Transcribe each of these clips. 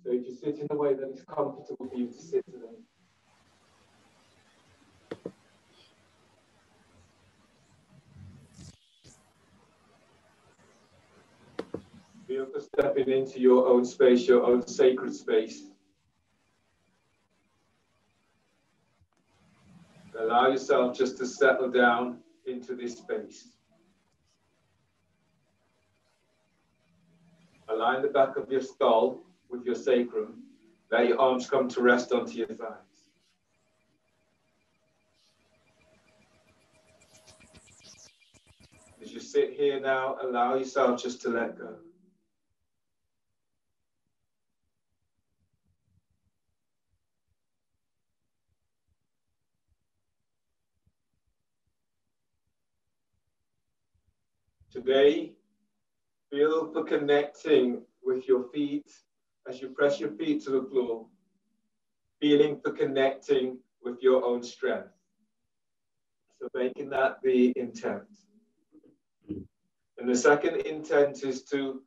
So if you sit in a way that is comfortable for you to sit today. Feel for stepping into your own space, your own sacred space. Allow yourself just to settle down into this space. Align the back of your skull with your sacrum. Let your arms come to rest onto your thighs. As you sit here now, allow yourself just to let go. Today, feel for connecting with your feet as you press your feet to the floor, feeling for connecting with your own strength. So making that the intent. And the second intent is to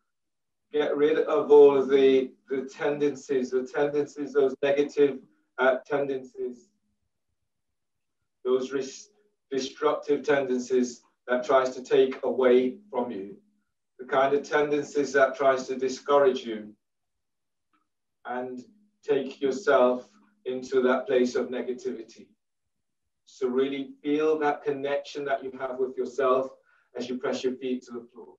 get rid of all of the tendencies, those negative tendencies, those destructive tendencies that tries to take away from you, the kind of tendencies that tries to discourage you and take yourself into that place of negativity. So really feel that connection that you have with yourself as you press your feet to the floor.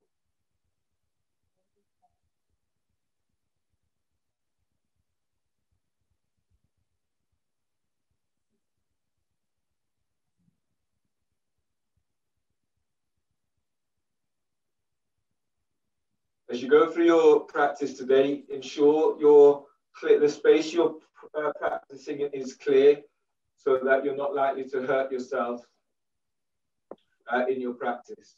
As you go through your practice today, ensure the space you're practicing is clear so that you're not likely to hurt yourself in your practice.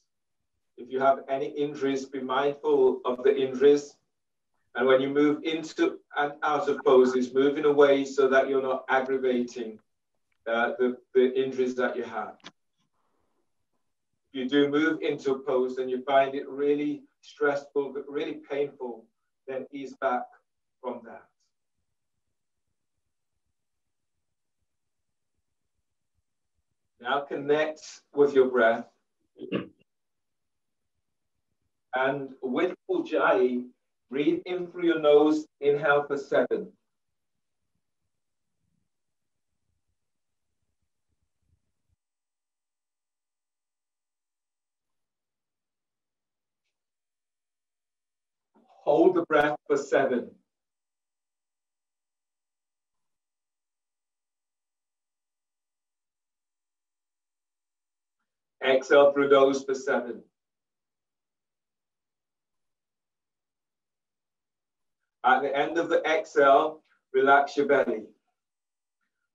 If you have any injuries, be mindful of the injuries. And when you move into and out of poses, move in a way so that you're not aggravating the injuries that you have. If you do move into a pose and you find it really stressful, but really painful, then ease back from that. Now connect with your breath. And with Ujjayi, breathe in through your nose, inhale for 7. Hold the breath for 7. Exhale through nose for 7. At the end of the exhale, relax your belly.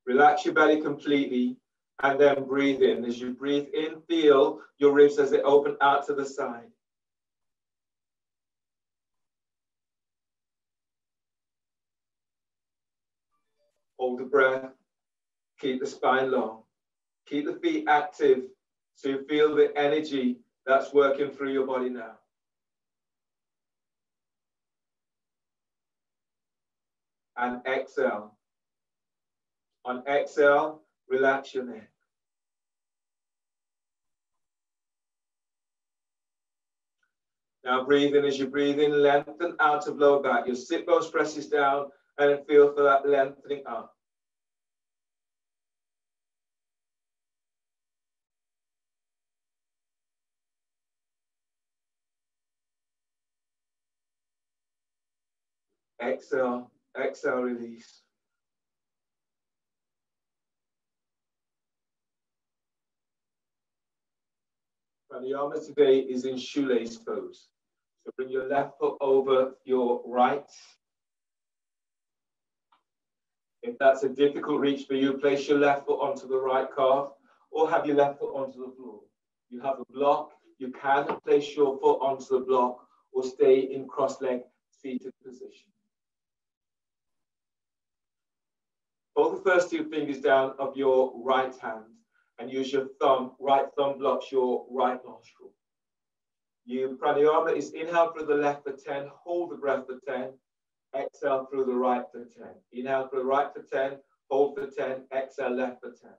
Relax your belly completely and then breathe in. As you breathe in, feel your ribs as they open out to the side. Hold the breath. Keep the spine long. Keep the feet active so you feel the energy that's working through your body now. And exhale. On exhale, relax your neck. Now breathe in. As you breathe in, lengthen out of lower back. Your sit bones presses down and then feel for that lengthening up. Exhale, exhale, release. Pranayama today is in shoelace pose. So bring your left foot over your right. If that's a difficult reach for you, place your left foot onto the right calf or have your left foot onto the floor. You have a block, you can place your foot onto the block or stay in cross-leg seated position. Hold the first 2 fingers down of your right hand and use your thumb. Right thumb blocks your right nostril. Pranayama is inhale through the left for 10, hold the breath for 10, Exhale through the right for 10. Inhale for the right for 10. Hold for 10. Exhale left for 10.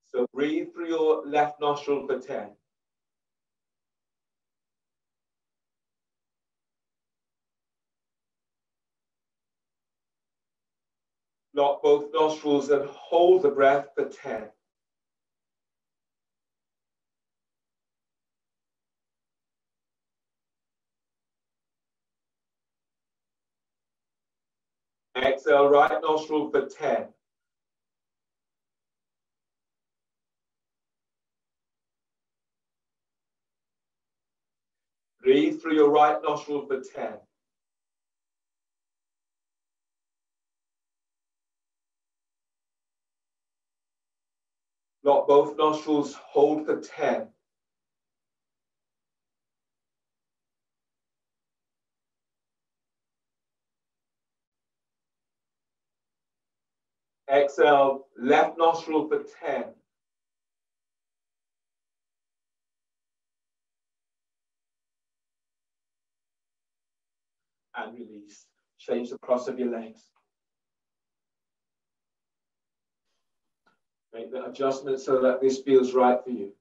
So breathe through your left nostril for 10. Lock both nostrils and hold the breath for 10. Exhale, right nostril for 10. Breathe through your right nostril for 10. Lock both nostrils, hold for 10. Exhale, left nostril for 10. And release. Change the cross of your legs. Make the adjustment so that this feels right for you.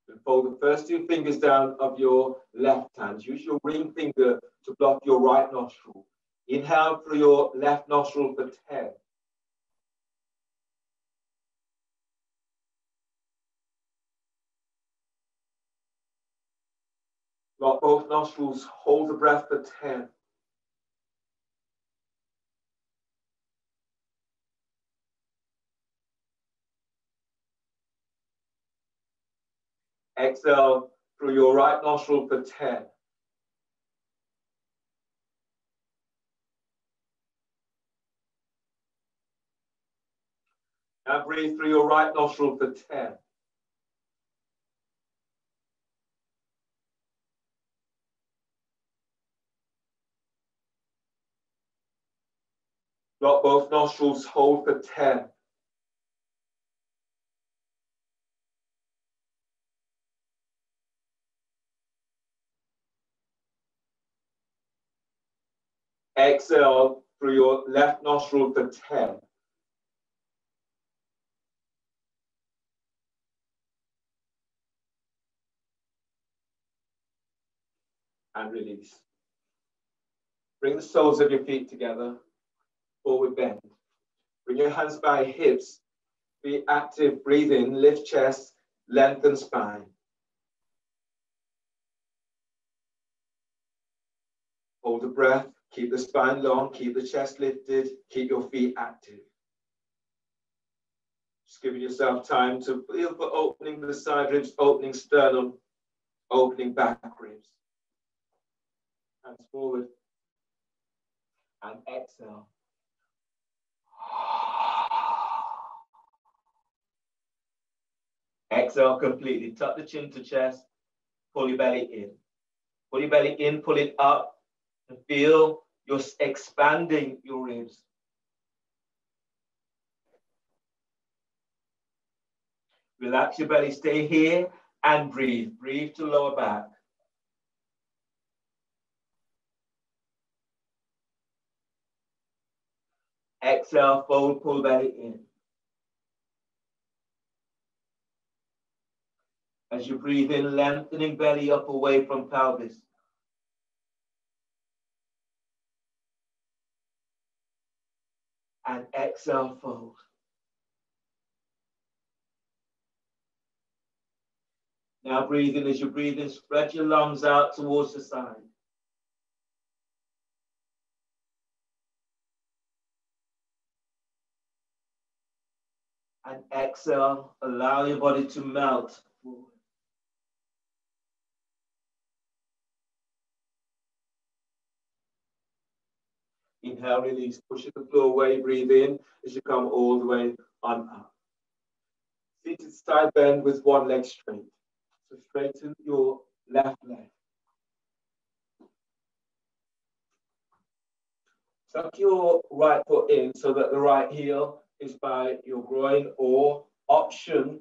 And fold the first two fingers down of your left hand. Use your ring finger to block your right nostril. Inhale through your left nostril for 10. Lock both nostrils, hold the breath for 10. Exhale through your right nostril for 10. Now breathe through your right nostril for 10. Lock both nostrils, hold for 10. Exhale through your left nostril for 10. And release. Bring the soles of your feet together, forward bend. Bring your hands by hips. Be active, breathe in, lift chest, lengthen spine. Hold the breath, keep the spine long, keep the chest lifted, keep your feet active. Just giving yourself time to feel for opening the side ribs, opening sternum, opening back ribs. Hands forward. And exhale. Exhale completely. Tuck the chin to chest. Pull your belly in. Pull your belly in, pull it up. And feel you're expanding your ribs. Relax your belly. Stay here and breathe. Breathe to lower back. Exhale, fold, pull belly in. As you breathe in, lengthening belly up away from pelvis. And exhale, fold. Now breathe in. As you breathe in, spread your lungs out towards the side. And exhale, allow your body to melt forward. Inhale, release, push the floor away, breathe in as you come all the way on up. Seated side bend with one leg straight. So straighten your left leg. Tuck your right foot in so that the right heel is by your groin, or option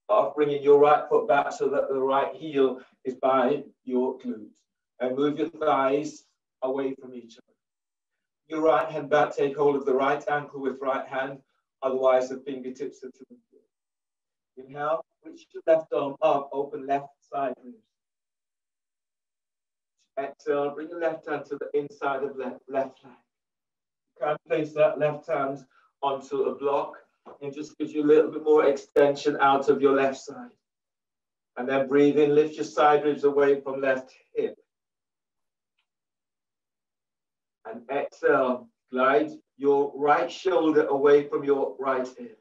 of bringing your right foot back so that the right heel is by your glutes. And move your thighs away from each other. Your right hand back, take hold of the right ankle with right hand, otherwise the fingertips are to the floor. Inhale, reach your left arm up, open left side ribs. Exhale, bring your left hand to the inside of left leg. You can place that left hand onto a block and just gives you a little bit more extension out of your left side. And then breathe in, lift your side ribs away from left hip. And exhale, glide your right shoulder away from your right hip.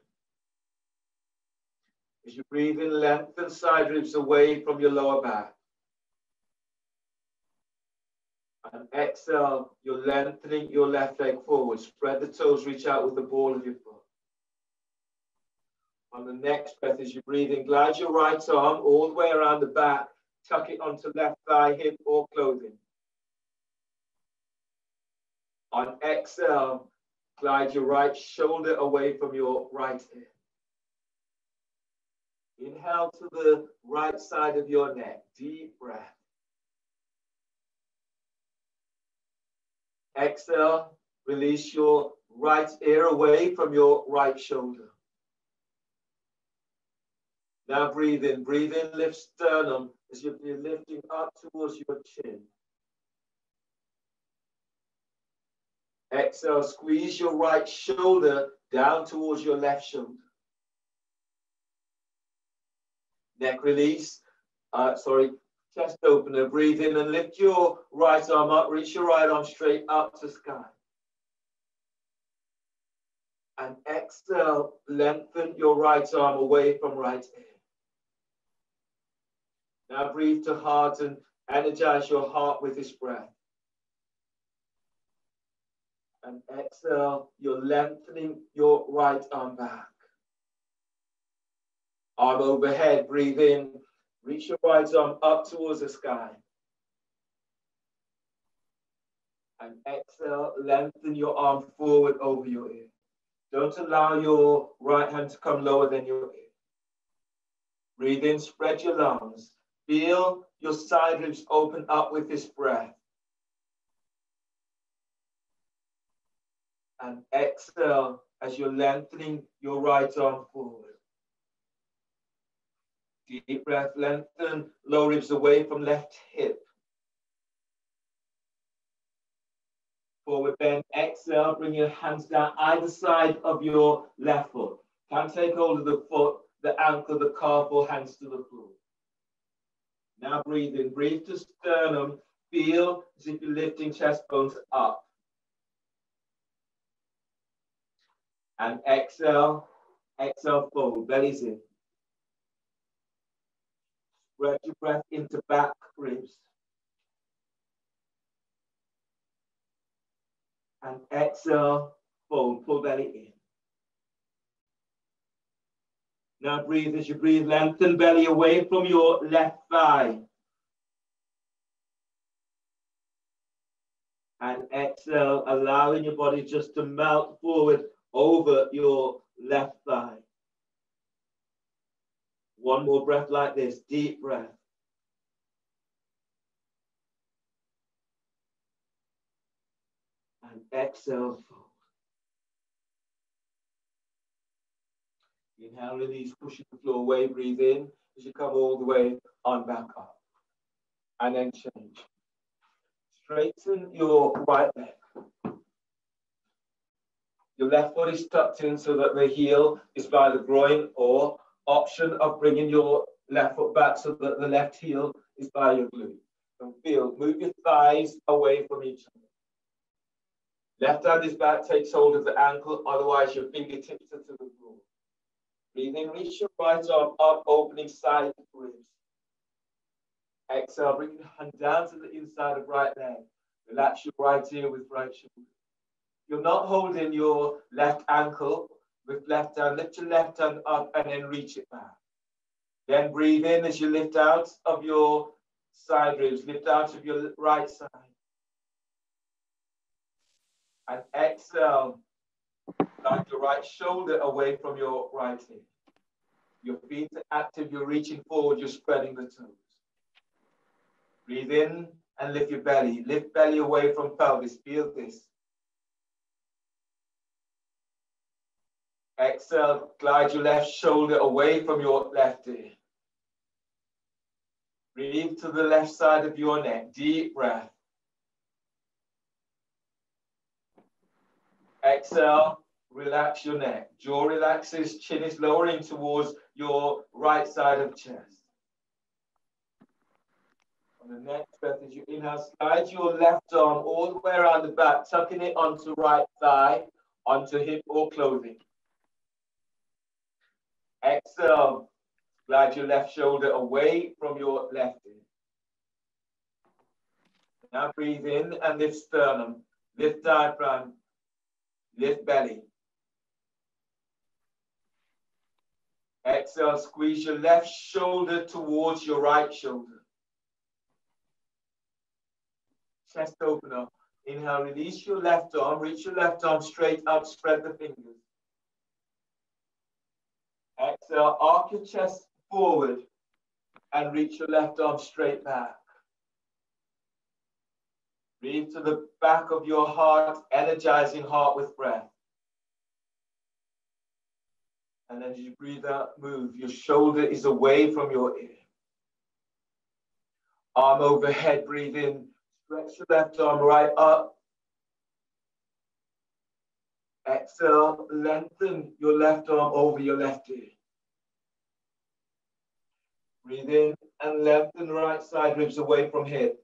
As you breathe in, lengthen side ribs away from your lower back. And exhale, you're lengthening your left leg forward. Spread the toes, reach out with the ball of your foot. On the next breath, as you breathe in, glide your right arm all the way around the back, tuck it onto left thigh, hip, or clothing. On exhale, glide your right shoulder away from your right hip. Inhale to the right side of your neck, deep breath. Exhale, release your right ear away from your right shoulder. Now breathe in, lift sternum as you're lifting up towards your chin. Exhale, squeeze your right shoulder down towards your left shoulder. Neck release, chest opener, breathe in and lift your right arm up, reach your right arm straight up to sky. And exhale, lengthen your right arm away from right ear. Now breathe to heart and energize your heart with this breath. And exhale, you're lengthening your right arm back. Arm overhead, breathe in, reach your right arm up towards the sky. And exhale, lengthen your arm forward over your ear. Don't allow your right hand to come lower than your ear. Breathe in, spread your lungs. Feel your side ribs open up with this breath. And exhale as you're lengthening your right arm forward. Deep breath, lengthen lower ribs away from left hip. Forward bend, exhale, bring your hands down either side of your left foot. Can take hold of the foot, the ankle, the calf, or hands to the floor. Now breathe in, breathe to sternum. Feel as if you're lifting chest bones up. And exhale, exhale forward, belly's in. Spread your breath into back ribs. And exhale, fold, pull belly in. Now breathe as you breathe, lengthen belly away from your left thigh. And exhale, allowing your body just to melt forward over your left thigh. One more breath like this, deep breath. And exhale, fold. Inhale, release, pushing the floor away, breathe in as you come all the way on back up. And then change. Straighten your right leg. Your left foot is tucked in so that the heel is by the groin, or option of bringing your left foot back so that the left heel is by your glute. And feel, move your thighs away from each other. Left hand is back, takes hold of the ankle, otherwise your fingertips are to the floor. Breathe in, reach your right arm up, opening side ribs. Exhale, bring your hand down to the inside of right leg. Relax your right ear with right shoulder. You're not holding your left ankle with left hand. Lift your left hand up and then reach it back. Then breathe in as you lift out of your side ribs, lift out of your right side. And exhale, slide your right shoulder away from your right hip. Your feet are active, you're reaching forward, you're spreading the toes. Breathe in, and lift your belly. Lift belly away from pelvis. Feel this. Exhale, glide your left shoulder away from your left ear. Breathe to the left side of your neck. Deep breath. Exhale, relax your neck. Jaw relaxes, chin is lowering towards your right side of chest. On the next breath, as you inhale, slide your left arm all the way around the back, tucking it onto right thigh, onto hip or clothing. Exhale, glide your left shoulder away from your left ear. Now breathe in and lift sternum, lift diaphragm, lift belly. Exhale, squeeze your left shoulder towards your right shoulder. Chest opener. Inhale, release your left arm, reach your left arm straight up, spread the fingers. Exhale, arc your chest forward and reach your left arm straight back. Breathe to the back of your heart, energizing heart with breath. And as you breathe out, move. Your shoulder is away from your ear. Arm overhead, breathe in. Stretch your left arm right up. Exhale, lengthen your left arm over your left ear. Breathe in and lengthen right side ribs away from hip.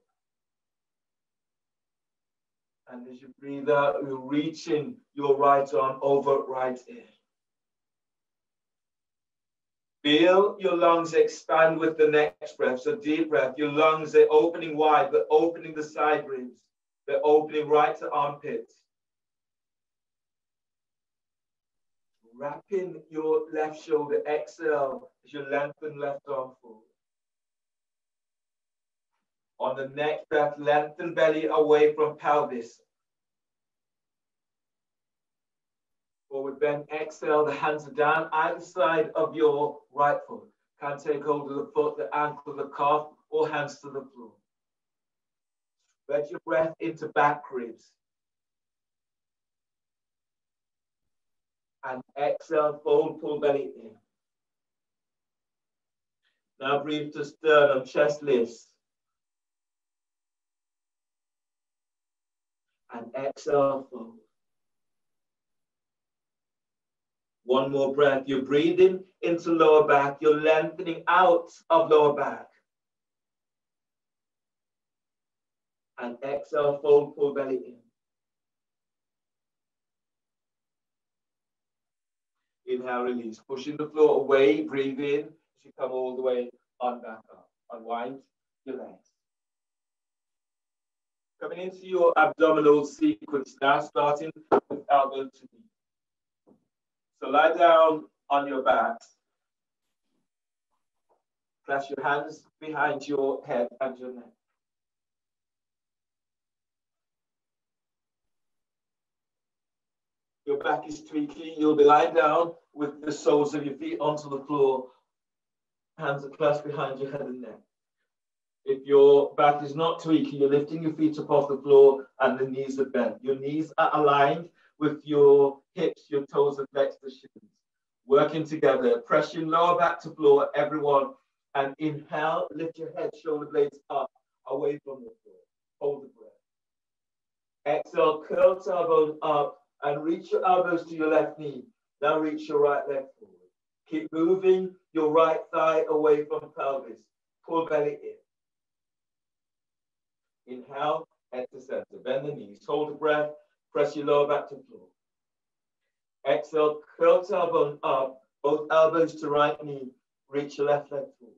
And as you breathe out, you're reaching your right arm over right ear. Feel your lungs expand with the next breath. So deep breath. Your lungs, they're opening wide, they're opening the side ribs. They're opening right to armpits. Wrapping your left shoulder. Exhale as you lengthen left arm forward. On the next breath, lengthen belly away from pelvis. Forward bend, exhale, the hands are down either side of your right foot. Can take hold of the foot, the ankle, the calf, or hands to the floor. Spread your breath into back ribs. And exhale, fold, pull belly in. Now breathe to sternum, chest lifts. And exhale, fold. One more breath. You're breathing into lower back. You're lengthening out of lower back. And exhale, fold, pull belly in. Inhale, release. Pushing the floor away. Breathe in as you come all the way on back up. Unwind your legs. Coming into your abdominal sequence now, starting with elbow to knee. So lie down on your back. Clasp your hands behind your head and your neck. Your back is tweaking. You'll be lying down with the soles of your feet onto the floor. Hands are clasped behind your head and neck. If your back is not tweaking, you're lifting your feet up off the floor and the knees are bent. Your knees are aligned with your hips, your toes and flexed the shins. Working together, press your lower back to floor, everyone. And inhale, lift your head, shoulder blades up, away from the floor. Hold the breath. Exhale, curl tailbone up and reach your elbows to your left knee. Now reach your right leg forward. Keep moving your right thigh away from pelvis. Pull belly in. Inhale, head to center. Bend the knees. Hold the breath. Press your lower back to floor. Exhale, curl tailbone up. Both elbows to right knee. Reach your left leg forward.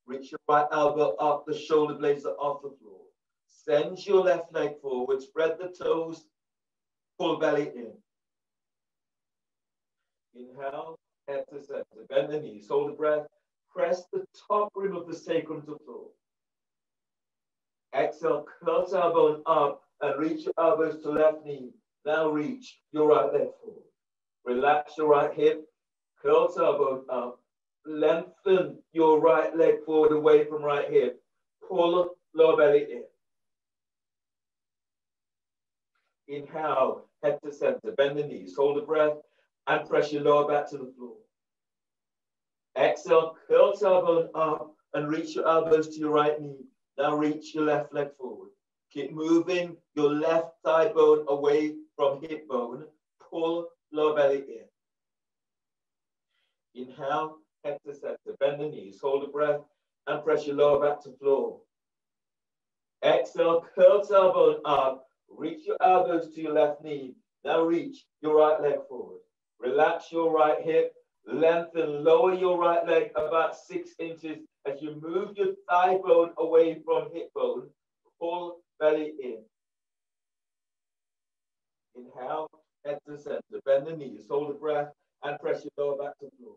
Reach your right elbow up. The shoulder blades are off the floor. Send your left leg forward. Spread the toes. Pull belly in. Inhale, head to center. Bend the knees. Hold the breath. Press the top rim of the sacrum to floor. Exhale, curl tailbone up and reach your elbows to left knee. Now reach your right leg forward. Relax your right hip. Curl tailbone up. Lengthen your right leg forward away from right hip. Pull lower belly in. bend the knees, hold the breath, and press your lower back to the floor. Exhale, curl tailbone up and reach your elbows to your right knee. Now reach your left leg forward. Keep moving your left thigh bone away from hip bone. Pull lower belly in. Inhale, head to center. Bend the knees, hold the breath, and press your lower back to floor. Exhale, curl tailbone up. Reach your elbows to your left knee. Now reach your right leg forward. Relax your right hip. Lengthen, lower your right leg about 6 inches as you move your thigh bone away from hip bone. Pull belly in. Inhale, head to center. Bend the knees, hold the breath, and press your lower back to floor.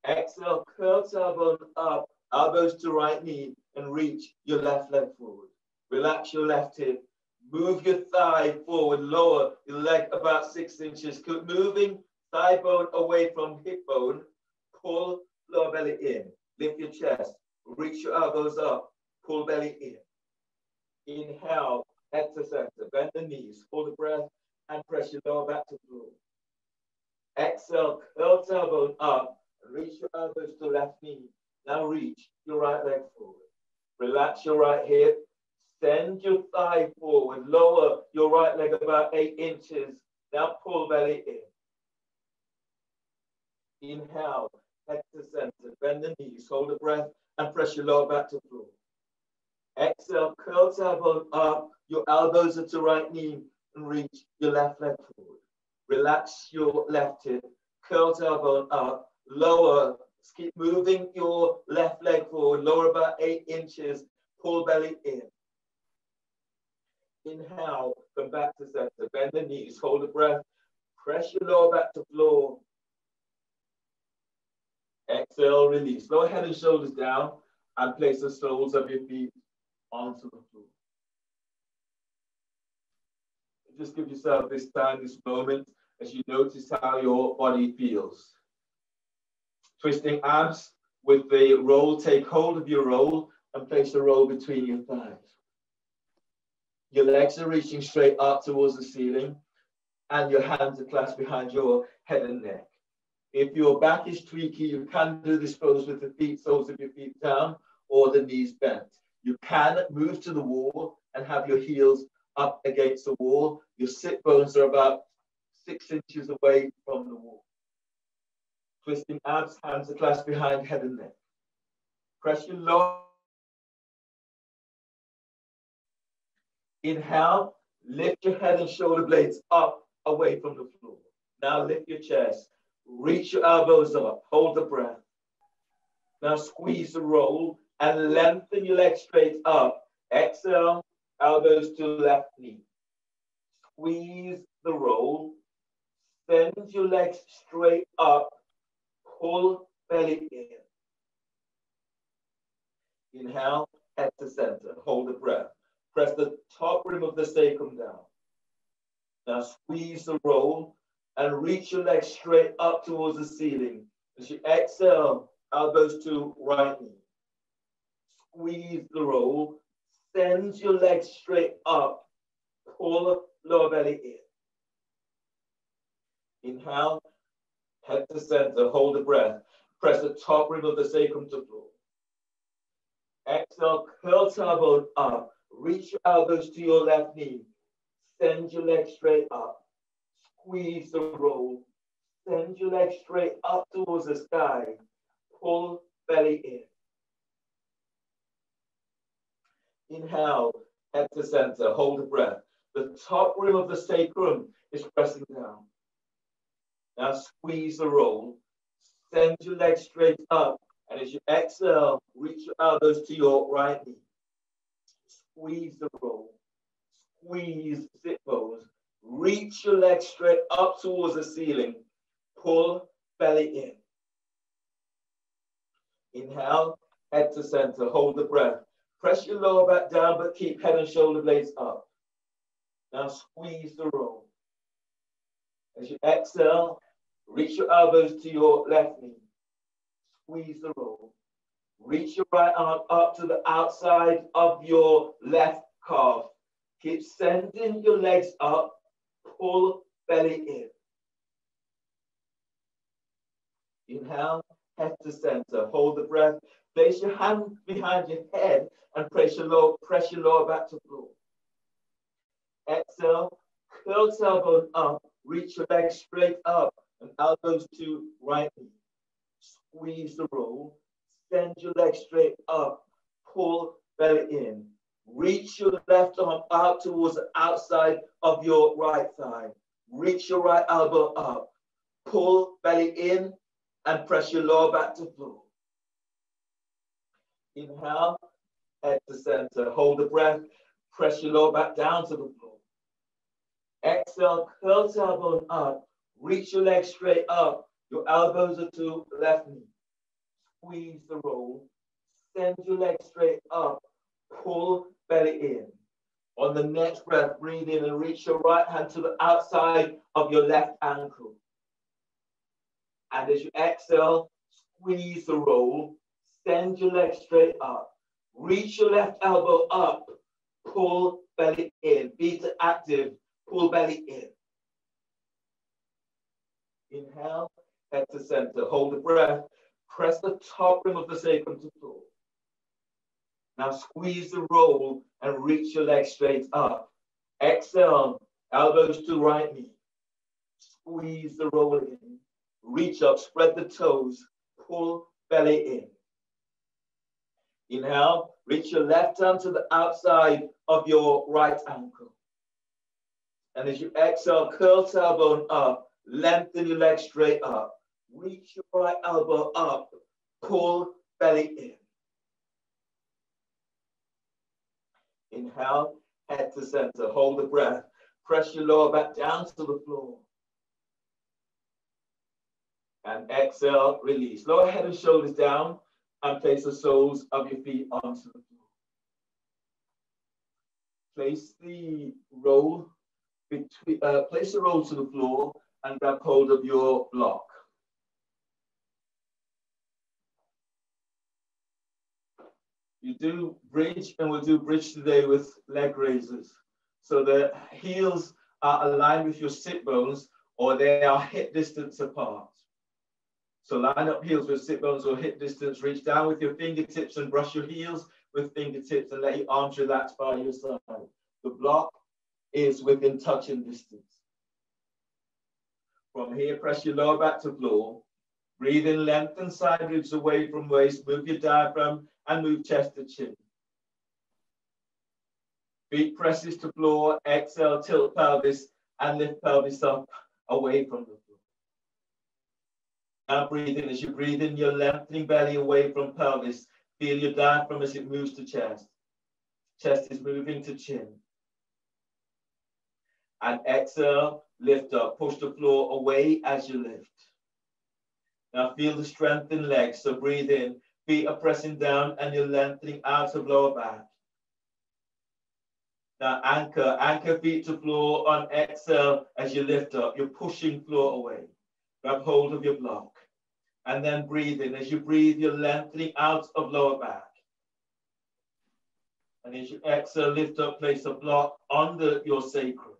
Exhale, curl tailbone up, elbows to right knee, and reach your left leg forward. Relax your left hip. Move your thigh forward, lower your leg about 6 inches. Keep moving thigh bone away from hip bone. Pull lower belly in. Lift your chest. Reach your elbows up. Pull belly in. Inhale, head to center. Bend the knees. Hold the breath and press your lower back to floor. Exhale, curl tailbone up. Reach your elbows to left knee. Now reach your right leg forward. Relax your right hip. Send your thigh forward. Lower your right leg about 8 inches. Now pull belly in. Inhale, head to center. Bend the knees. Hold the breath and press your lower back to floor. Exhale, curl tailbone up. Your elbows are to right knee and reach your left leg forward. Relax your left hip. Curl tailbone up. Lower. Keep moving your left leg forward. Lower about 8 inches. Pull belly in. Inhale, come back to center. Bend the knees. Hold the breath. Press your lower back to floor. Exhale, release. Lower head and shoulders down and place the soles of your feet onto the floor. Just give yourself this time, this moment, as you notice how your body feels. Twisting abs with the roll. Take hold of your roll and place the roll between your thighs. Your legs are reaching straight up towards the ceiling and your hands are clasped behind your head and neck. If your back is tweaky, you can do this pose with the feet, soles of your feet down or the knees bent. You can move to the wall and have your heels up against the wall. Your sit bones are about 6 inches away from the wall. Twisting abs, hands are clasped behind head and neck. Press your lower. Inhale, lift your head and shoulder blades up away from the floor. Now lift your chest. Reach your elbows up. Hold the breath. Now squeeze the roll and lengthen your legs straight up. Exhale, elbows to left knee. Squeeze the roll. Send your legs straight up. Pull belly in. Inhale, head to center. Hold the breath. Press the top rim of the sacrum down. Now squeeze the roll and reach your legs straight up towards the ceiling. As you exhale, elbows to right knee. Squeeze the roll. Send your legs straight up. Pull lower belly in. Inhale, head to center. Hold the breath. Press the top rim of the sacrum to floor. Exhale, curl tailbone up. Reach your elbows to your left knee. Send your legs straight up. Squeeze the roll. Send your legs straight up towards the sky. Pull belly in. Inhale, head to center. Hold the breath. The top rim of the sacrum is pressing down. Now squeeze the roll. Send your legs straight up. And as you exhale, reach your elbows to your right knee. Squeeze the roll. Squeeze sit bones. Reach your legs straight up towards the ceiling. Pull belly in. Inhale, head to center. Hold the breath. Press your lower back down, but keep head and shoulder blades up. Now squeeze the roll. As you exhale, reach your elbows to your left knee. Squeeze the roll. Reach your right arm up to the outside of your left calf. Keep sending your legs up. Pull belly in. Inhale, head to center. Hold the breath. Place your hand behind your head and press your lower back to floor. Exhale, curl tailbone up. Reach your legs straight up and elbows to right knee. Squeeze the roll. Send your legs straight up. Pull belly in. Reach your left arm out towards the outside of your right thigh. Reach your right elbow up. Pull belly in and press your lower back to floor. Inhale, head to center. Hold the breath. Press your lower back down to the floor. Exhale, curl tailbone up. Reach your legs straight up. Your elbows are to the left knee. Squeeze the roll. Send your legs straight up. Pull belly in. On the next breath, breathe in and reach your right hand to the outside of your left ankle. And as you exhale, squeeze the roll. Send your legs straight up. Reach your left elbow up. Pull belly in. Be active. Pull belly in. Inhale, head to center. Hold the breath. Press the top rim of the sacrum to floor. Now squeeze the roll and reach your legs straight up. Exhale, elbows to right knee. Squeeze the roll in. Reach up, spread the toes. Pull belly in. Inhale, reach your left arm to the outside of your right ankle. And as you exhale, curl tailbone up. Lengthen your legs straight up. Reach your right elbow up. Pull belly in. Inhale, head to center. Hold the breath. Press your lower back down to the floor. And exhale, release. Lower head and shoulders down and place the soles of your feet onto the floor. Place the roll to the floor and grab hold of your block. You do bridge, and we'll do bridge today with leg raises. So the heels are aligned with your sit bones, or they are hip distance apart. So line up heels with sit bones or hip distance. Reach down with your fingertips and brush your heels with fingertips and let your arms relax by your side. The block is within touching distance. From here, press your lower back to floor. Breathe in, lengthen side ribs away from waist. Move your diaphragm and move chest to chin. Feet presses to floor. Exhale, tilt pelvis and lift pelvis up away from the floor. Now breathe in. As you breathe in, you're lengthening belly away from pelvis. Feel your diaphragm as it moves to chest. Chest is moving to chin. And exhale, lift up. Push the floor away as you lift. Now feel the strength in legs. So breathe in. Feet are pressing down and you're lengthening out of lower back. Now anchor feet to floor on exhale as you lift up. You're pushing floor away. Grab hold of your block. And then breathe in. As you breathe, you're lengthening out of lower back. And as you exhale, lift up, place a block under your sacrum.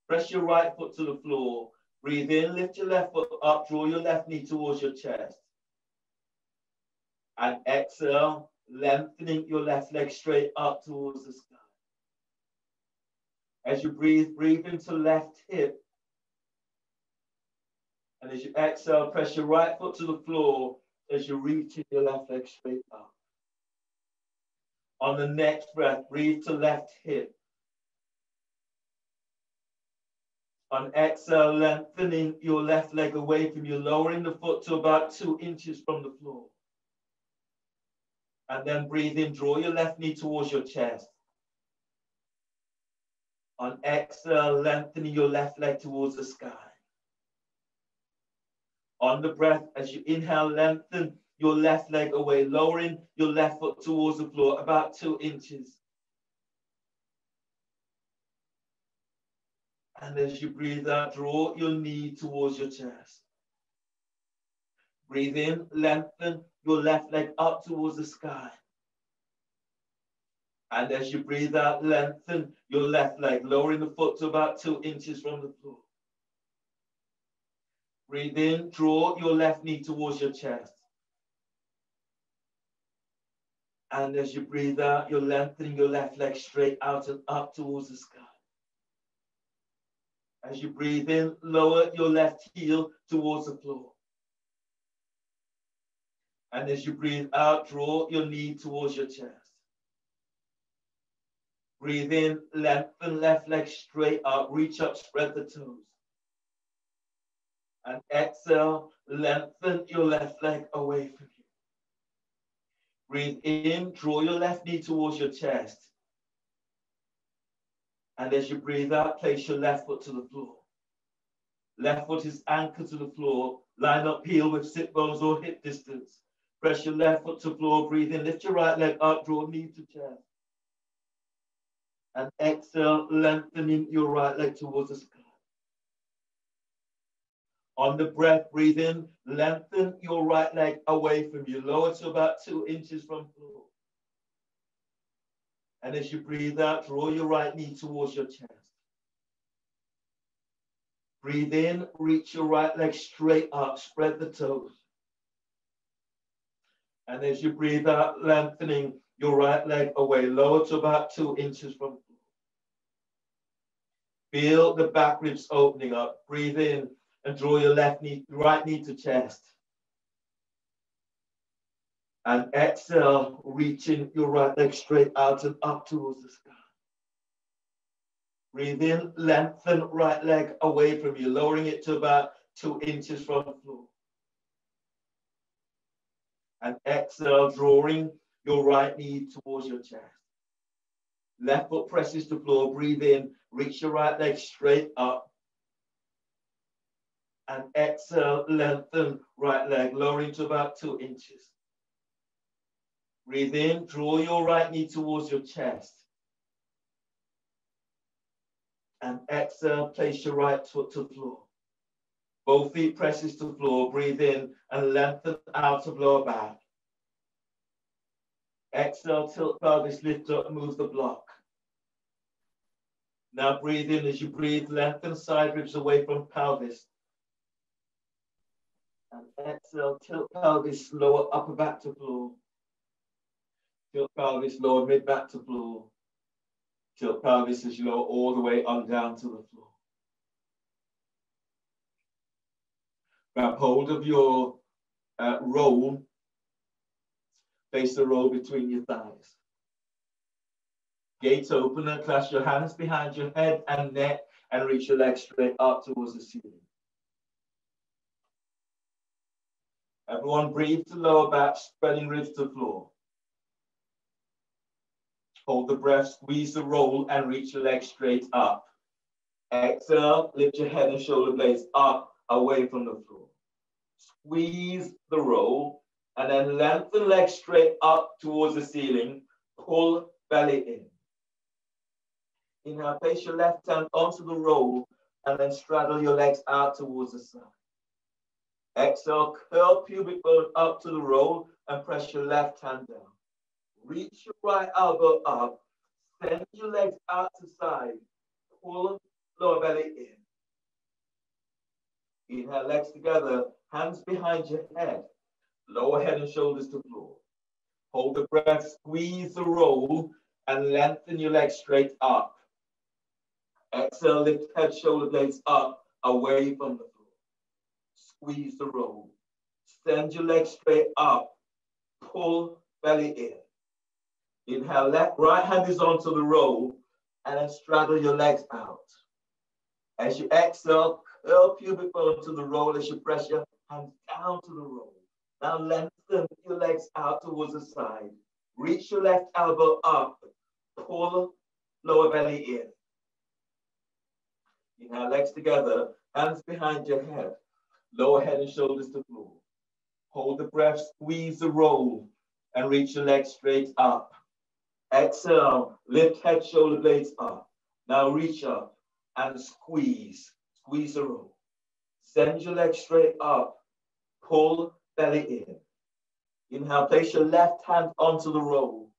Press your right foot to the floor. Breathe in, lift your left foot up, draw your left knee towards your chest. And exhale, lengthening your left leg straight up towards the sky. As you breathe, breathe into left hip. And as you exhale, press your right foot to the floor as you reach your left leg straight up. On the next breath, breathe to left hip. On exhale, lengthening your left leg away from you, lowering the foot to about 2 inches from the floor. And then breathe in, draw your left knee towards your chest. On exhale, lengthening your left leg towards the sky. On the breath, as you inhale, lengthen your left leg away, lowering your left foot towards the floor, about 2 inches. And as you breathe out, draw your knee towards your chest. Breathe in, lengthen your left leg up towards the sky. And as you breathe out, lengthen your left leg, lowering the foot to about 2 inches from the floor. Breathe in, draw your left knee towards your chest. And as you breathe out, you're lengthening your left leg straight out and up towards the sky. As you breathe in, lower your left heel towards the floor. And as you breathe out, draw your knee towards your chest. Breathe in, lengthen left leg straight up, reach up, spread the toes. And exhale, lengthen your left leg away from you. Breathe in, draw your left knee towards your chest. And as you breathe out, place your left foot to the floor. Left foot is anchored to the floor. Line up heel with sit bones or hip distance. Press your left foot to the floor. Breathe in, lift your right leg up, draw knee to chest. And exhale, lengthening your right leg towards the sky. On the breath, breathe in, lengthen your right leg away from you, lower to about 2 inches from the floor. And as you breathe out, draw your right knee towards your chest. Breathe in, reach your right leg straight up, spread the toes. And as you breathe out, lengthening your right leg away, lower to about 2 inches from the floor. Feel the back ribs opening up. Breathe in and draw your right knee to chest. And exhale, reaching your right leg straight out and up towards the sky. Breathe in, lengthen right leg away from you, lowering it to about 2 inches from the floor. And exhale, drawing your right knee towards your chest. Left foot presses the floor. Breathe in, reach your right leg straight up. And exhale, lengthen right leg, lowering to about 2 inches. Breathe in, draw your right knee towards your chest. And exhale, place your right foot to the floor. Both feet presses to the floor. Breathe in and lengthen out of lower back. Exhale, tilt pelvis, lift up, move the block. Now breathe in. As you breathe, lengthen side ribs away from pelvis. And exhale, tilt pelvis, lower upper back to floor. Tilt pelvis, lower mid back to floor. Tilt pelvis as you lower all the way on down to the floor. Grab hold of your roll. Place the roll between your thighs. Gates open and clasp your hands behind your head and neck and reach your legs straight up towards the ceiling. Everyone breathe to lower back, spreading ribs to the floor. Hold the breath, squeeze the roll and reach your legs straight up. Exhale, lift your head and shoulder blades up, away from the floor. Squeeze the roll and then lengthen legs straight up towards the ceiling. Pull belly in. Inhale, place your left hand onto the roll and then straddle your legs out towards the side. Exhale, curl pubic bone up to the roll and press your left hand down. Reach your right elbow up, send your legs out to side, pull lower belly in. Inhale, legs together, hands behind your head, lower head and shoulders to floor. Hold the breath, squeeze the roll and lengthen your legs straight up. Exhale, lift head, shoulder blades up, away from the floor. Squeeze the roll. Send your legs straight up, pull belly in. Inhale, right hand is onto the roll and then straddle your legs out. As you exhale, curl pubic bone to the roll as you press your hands down to the roll. Now lengthen your legs out towards the side. Reach your left elbow up, pull lower belly in. Inhale, legs together, hands behind your head, lower head and shoulders to floor. Hold the breath, squeeze the roll and reach your legs straight up. Exhale, lift head, shoulder blades up. Now reach up and squeeze the roll. Send your legs straight up, pull belly in. Inhale, place your left hand onto the roll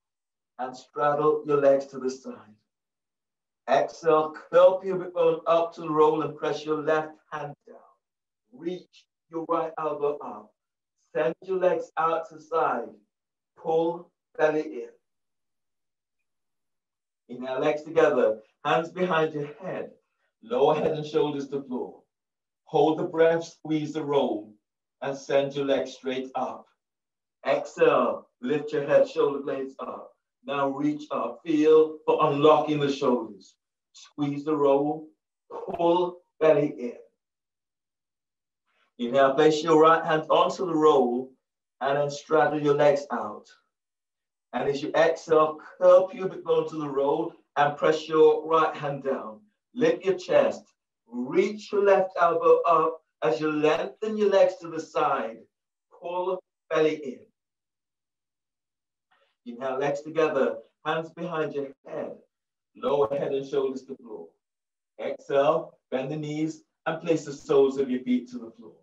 and straddle your legs to the side. Exhale, curl pubic bone up to the roll and press your left hand down. Reach your right elbow up. Send your legs out to the side. Pull belly in. Inhale, legs together, hands behind your head. Lower head and shoulders to floor. Hold the breath, squeeze the roll, and send your legs straight up. Exhale, lift your head, shoulder blades up. Now reach up, feel for unlocking the shoulders. Squeeze the roll, pull belly in. Inhale, place your right hand onto the roll and then straddle your legs out. And as you exhale, curl pubic bone to the roll and press your right hand down. Lift your chest, reach your left elbow up as you lengthen your legs to the side. Pull belly in. Inhale, legs together, hands behind your head. Lower head and shoulders to the floor. Exhale, bend the knees and place the soles of your feet to the floor.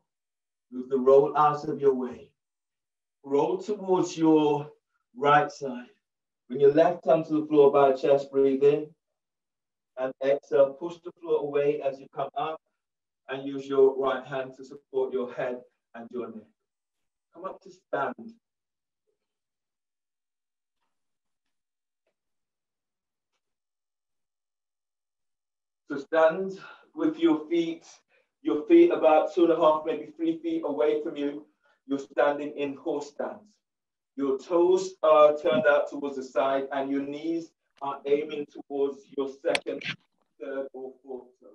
Move the roll out of your way. Roll towards your right side. Bring your left hand to the floor by the chest, breathe in. And exhale, push the floor away as you come up and use your right hand to support your head and your neck. Come up to stand. So stand with your feet about 2.5, maybe 3 feet away from you. You're standing in horse stance. Your toes are turned out towards the side and your knees are aiming towards your second, third, or fourth toe.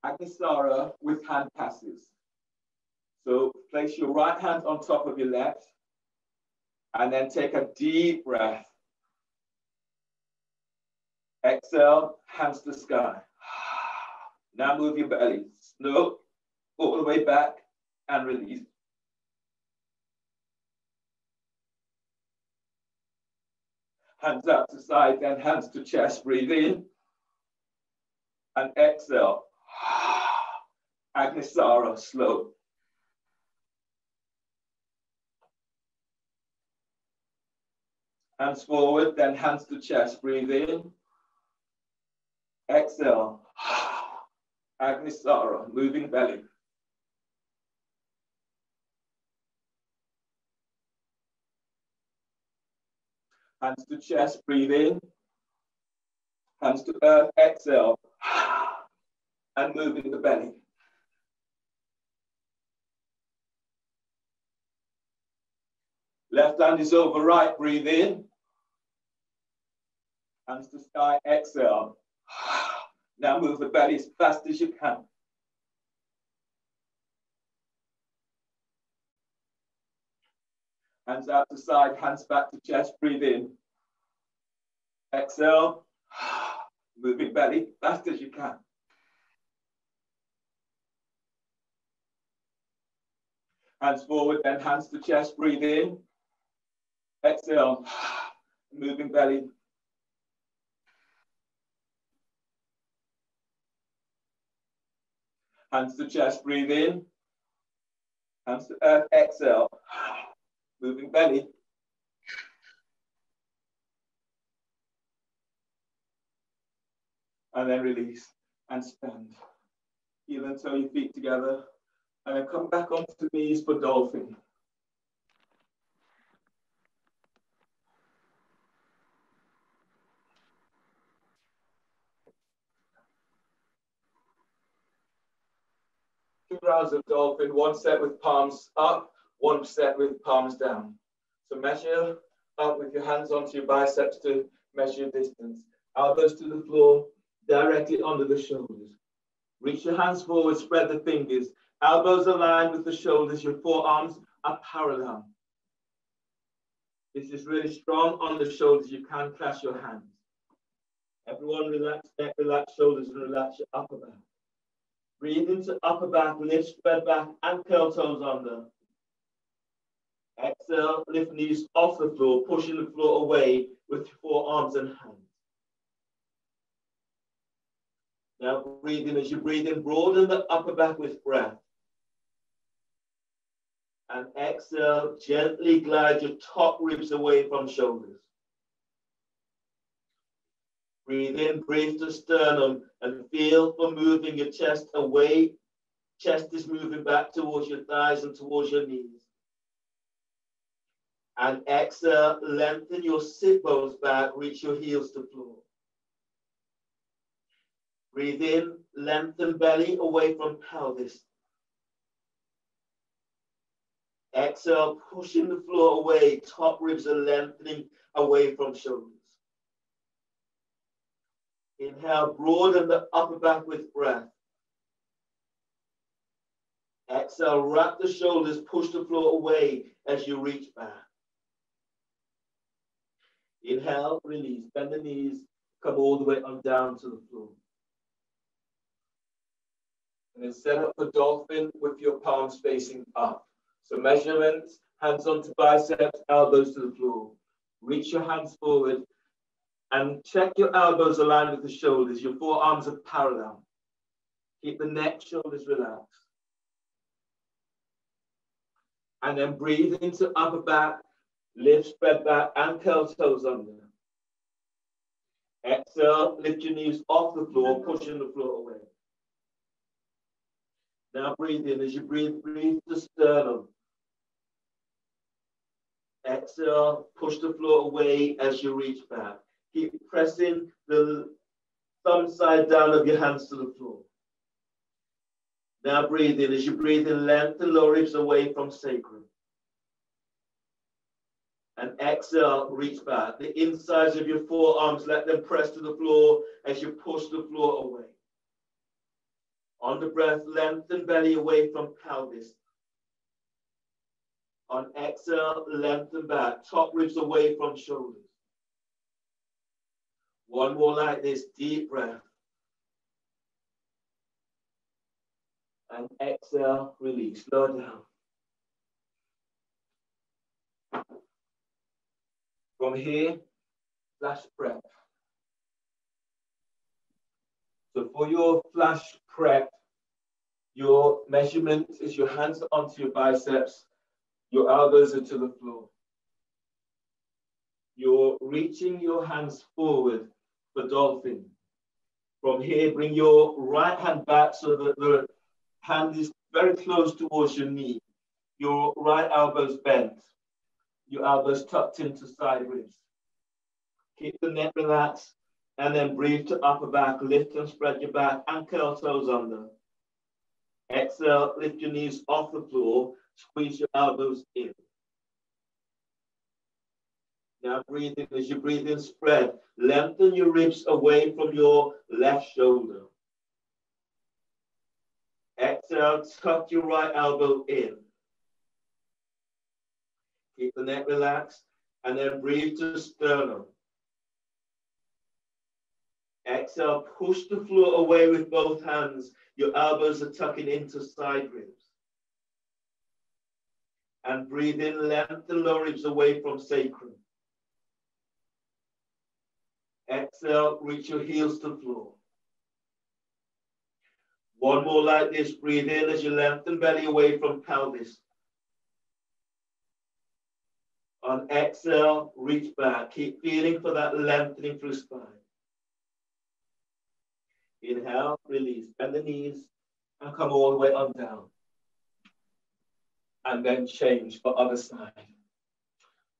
Agnisara with hand passes. So place your right hand on top of your left and then take a deep breath. Exhale, hands to the sky. Now move your belly. Slow, all the way back and release. Hands out to side, then hands to chest. Breathe in. And exhale. Agnisara, slow. Hands forward, then hands to chest. Breathe in. Exhale. Agnisara, moving belly. Hands to chest, breathe in. Hands to earth, exhale. And moving the belly. Left hand is over right, breathe in. Hands to sky, exhale. Now move the belly as fast as you can. Hands out to side, hands back to chest, breathe in. Exhale. Moving belly fast as you can. Hands forward, then hands to chest, breathe in. Exhale. Moving belly. Hands to chest, breathe in. Hands to earth, exhale. Moving belly. And then release and stand. Heel and toe your feet together. And then come back onto knees for dolphin. Two rounds of dolphin, one set with palms up, one set with palms down. So measure up with your hands onto your biceps to measure distance. Elbows to the floor, directly under the shoulders. Reach your hands forward, spread the fingers. Elbows aligned with the shoulders, your forearms are parallel. This is really strong on the shoulders. You can clasp your hands. Everyone relax neck, relax shoulders, and relax your upper back. Breathe into upper back, lift, spread back, and curl toes under. Exhale, lift knees off the floor, pushing the floor away with your forearms and hands. Now breathe in. As you breathe in, broaden the upper back with breath. And exhale, gently glide your top ribs away from shoulders. Breathe in, breathe to sternum, and feel for moving your chest away. Chest is moving back towards your thighs and towards your knees. And exhale, lengthen your sit bones back, reach your heels to floor. Breathe in, lengthen belly away from pelvis. Exhale, pushing the floor away, top ribs are lengthening away from shoulders. Inhale, broaden the upper back with breath. Exhale, wrap the shoulders, push the floor away as you reach back. Inhale, release, bend the knees, come all the way on down to the floor. And then set up for dolphin with your palms facing up. So measurements, hands onto biceps, elbows to the floor. Reach your hands forward and check your elbows aligned with the shoulders. Your forearms are parallel. Keep the neck, shoulders relaxed. And then breathe into upper back, lift, spread back, and curl toes under. Exhale, lift your knees off the floor, pushing the floor away. Now breathe in. As you breathe, breathe to sternum. Exhale, push the floor away as you reach back. Keep pressing the thumb side down of your hands to the floor. Now breathe in. As you breathe in, lengthen lower ribs away from sacrum. And exhale, reach back. The insides of your forearms, let them press to the floor as you push the floor away. On the breath, lengthen belly away from pelvis. On exhale, lengthen back. Top ribs away from shoulders. One more like this, deep breath. And exhale, release. Slow down. From here, flash prep. So for your flash prep, your measurement is your hands onto your biceps, your elbows are to the floor. You're reaching your hands forward for dolphin. From here, bring your right hand back so that the hand is very close towards your knee. Your right elbow's bent. Your elbows tucked into side ribs. Keep the neck relaxed and then breathe to upper back. Lift and spread your back and curl toes under. Exhale, lift your knees off the floor. Squeeze your elbows in. Now breathe in. As you breathe in, spread. Lengthen your ribs away from your left shoulder. Exhale, tuck your right elbow in. Keep the neck relaxed and then breathe to sternum. Exhale, push the floor away with both hands. Your elbows are tucking into side ribs. And breathe in, lengthen lower ribs away from sacrum. Exhale, reach your heels to the floor. One more like this. Breathe in as you lengthen belly away from pelvis. On exhale, reach back. Keep feeling for that lengthening through spine. Inhale, release. Bend the knees and come all the way on down. And then change for other side.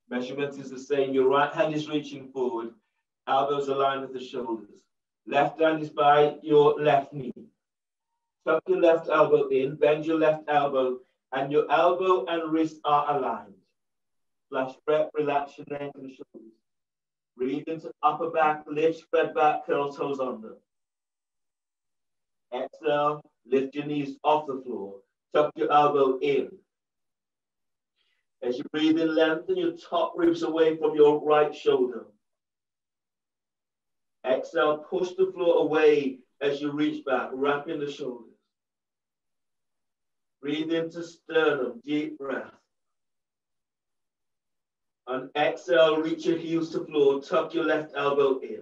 Measurement is the same. Your right hand is reaching forward. Elbows aligned with the shoulders. Left hand is by your left knee. Tuck your left elbow in. Bend your left elbow. And your elbow and wrist are aligned. Flash breath, relax your neck and shoulders. Breathe into upper back, lift, spread back, curl toes under. Exhale, lift your knees off the floor. Tuck your elbow in. As you breathe in, lengthen your top ribs away from your right shoulder. Exhale, push the floor away as you reach back, wrapping the shoulders. Breathe into sternum, deep breath. On exhale, reach your heels to floor, tuck your left elbow in.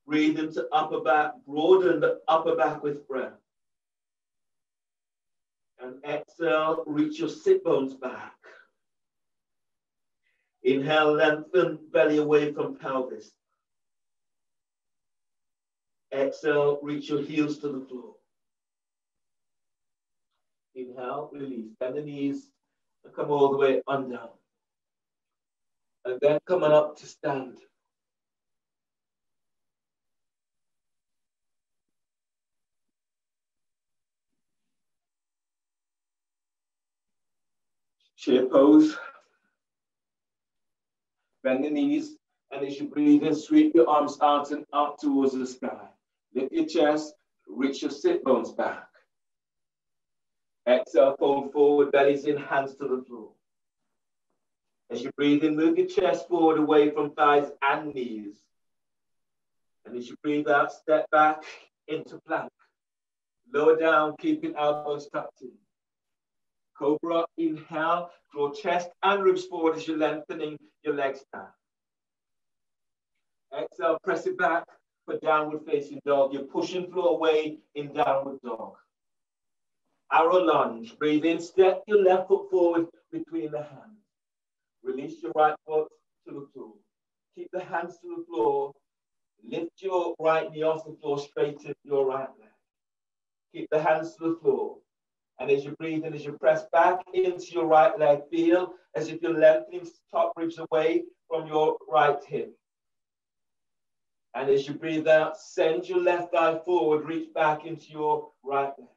Breathe into upper back, broaden the upper back with breath. And exhale, reach your sit bones back. Inhale, lengthen belly away from pelvis. Exhale, reach your heels to the floor. Inhale, release. Bend the knees and come all the way under. And then coming up to stand. Chair pose. Bend the knees, and as you breathe in, sweep your arms out and up towards the sky. Lift your chest, reach your sit bones back. Exhale, fold forward, bellies in, hands to the floor. As you breathe in, move your chest forward away from thighs and knees. And as you breathe out, step back into plank. Lower down, keeping elbows tucked in. Cobra, inhale, draw chest and ribs forward as you're lengthening your legs down. Exhale, press it back for downward facing dog. You're pushing floor away in downward dog. Arrow lunge, breathe in, step your left foot forward between the hands. Release your right foot to the floor. Keep the hands to the floor. Lift your right knee off the floor, straighten your right leg. Keep the hands to the floor. And as you breathe in, as you press back into your right leg, feel as if you're lengthening top ribs away from your right hip. And as you breathe out, send your left thigh forward, reach back into your right leg.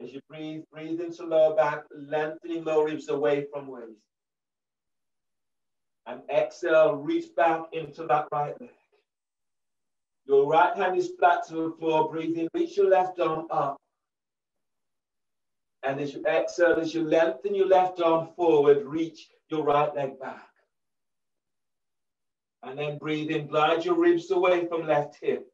As you breathe, breathe into lower back, lengthening lower ribs away from waist. And exhale, reach back into that right leg. Your right hand is flat to the floor. Breathe in, reach your left arm up. And as you exhale, as you lengthen your left arm forward, reach your right leg back. And then breathe in, glide your ribs away from left hip.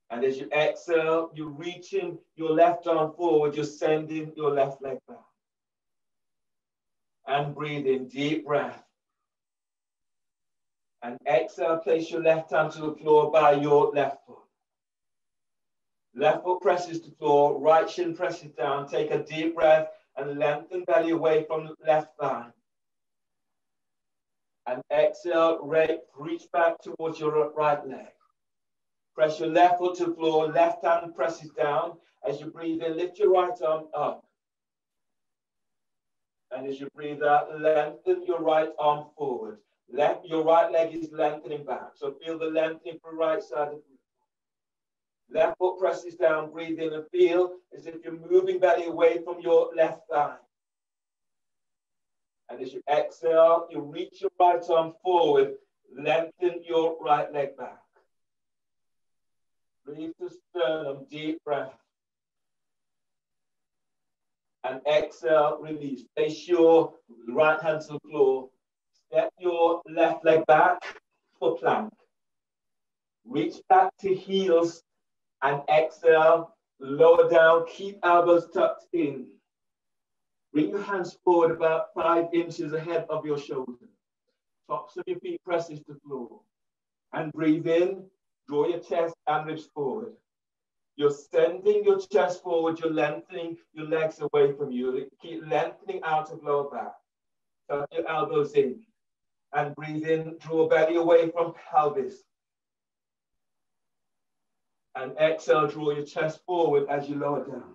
And as you exhale, you're reaching your left arm forward, you're sending your left leg back. And breathe in, deep breath. And exhale, place your left hand to the floor by your left foot. Left foot presses to floor, right shin presses down. Take a deep breath and lengthen belly away from the left thigh. And exhale, reach back towards your right leg. Press your left foot to the floor, left hand presses down. As you breathe in, lift your right arm up. And as you breathe out, lengthen your right arm forward. Your right leg is lengthening back. So feel the lengthening from right side of the left foot presses down, breathe in and feel as if you're moving belly away from your left thigh. And as you exhale, you reach your right arm forward, lengthen your right leg back. Breathe to sternum, deep breath. And exhale, release. Place your right hand to the floor. Step your left leg back for plank. Reach back to heels and exhale, lower down, keep elbows tucked in. Bring your hands forward about 5 inches ahead of your shoulder. Tops of your feet presses to the floor. And breathe in, draw your chest and ribs forward. You're sending your chest forward, you're lengthening your legs away from you. Keep lengthening out of lower back. Tuck your elbows in. And breathe in, draw belly away from pelvis. And exhale, draw your chest forward as you lower down.